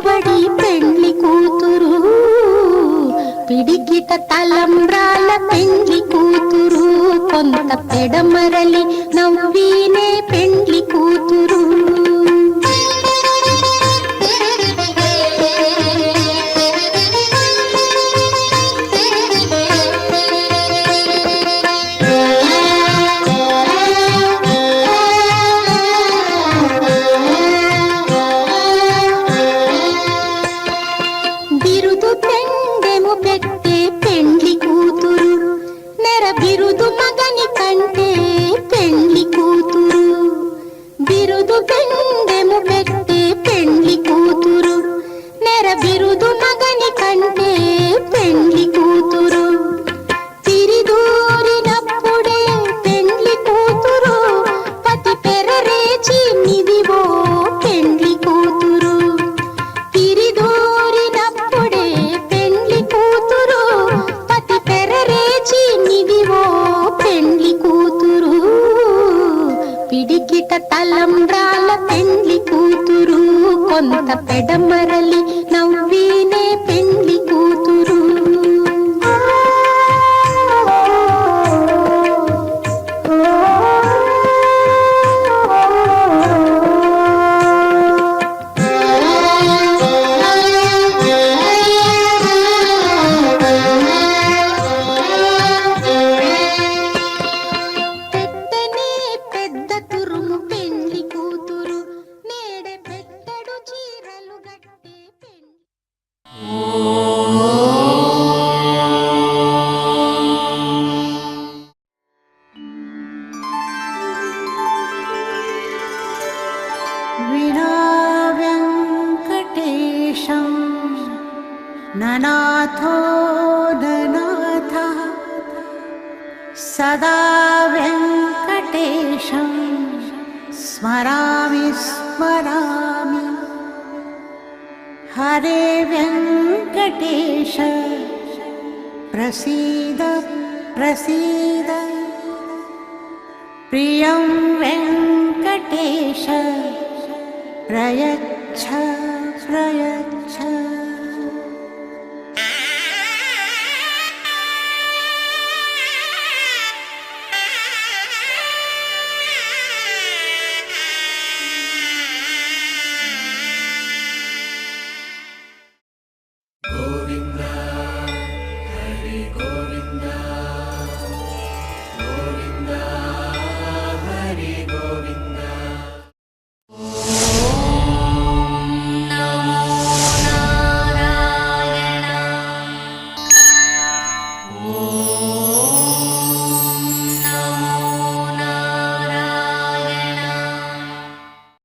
పొబడి పెండ్లి కూతురు, పిడికిట తలంబ్రాల పెండ్లి కూతురు, కొంత పెడమరలి నవ్వీనే పెండ్లి కూతురు. బిరుదు పెండెము పెట్టే పెండ్లి కూతురు, నెర బిరుదు మగని కంటే పెండ్లి కూతురు. బిరుదు పెండెము పెట్టే పెండ్లి కూతురు, నెర బిరుదు మగని కంటే పెండ్లి కూతురు. తిరిదూరినప్పుడే పెండ్లి కూతురు, పతి పెరరేచి నిదివో పెండ్లి కూతురు. తిరిదూరినప్పుడే పెండ్లి కూతురు, పతి పెరరేచి నిదివో పెండ్లి కూతురు. పిడికిట తలంబ్రాల పెండ్లి కూతురు, కొంత పెడమరలి నవ్వీనే పెండ్లి కూతురు. పెట్టనే పెద్ద తురుము పెండ్లి కూతురు, నేడే పెట్టడు చీరలు గట్టే పెండ్లి. विना वेङ्कटेशं ननाथो ननाथः, सदा वेङ्कटेशं स्मरामि स्मरामि. हरे वेङ्कटेश प्रसीद प्रसीद, प्रियं वेङ्कटेश प्रयच्छ प्रयच्छ.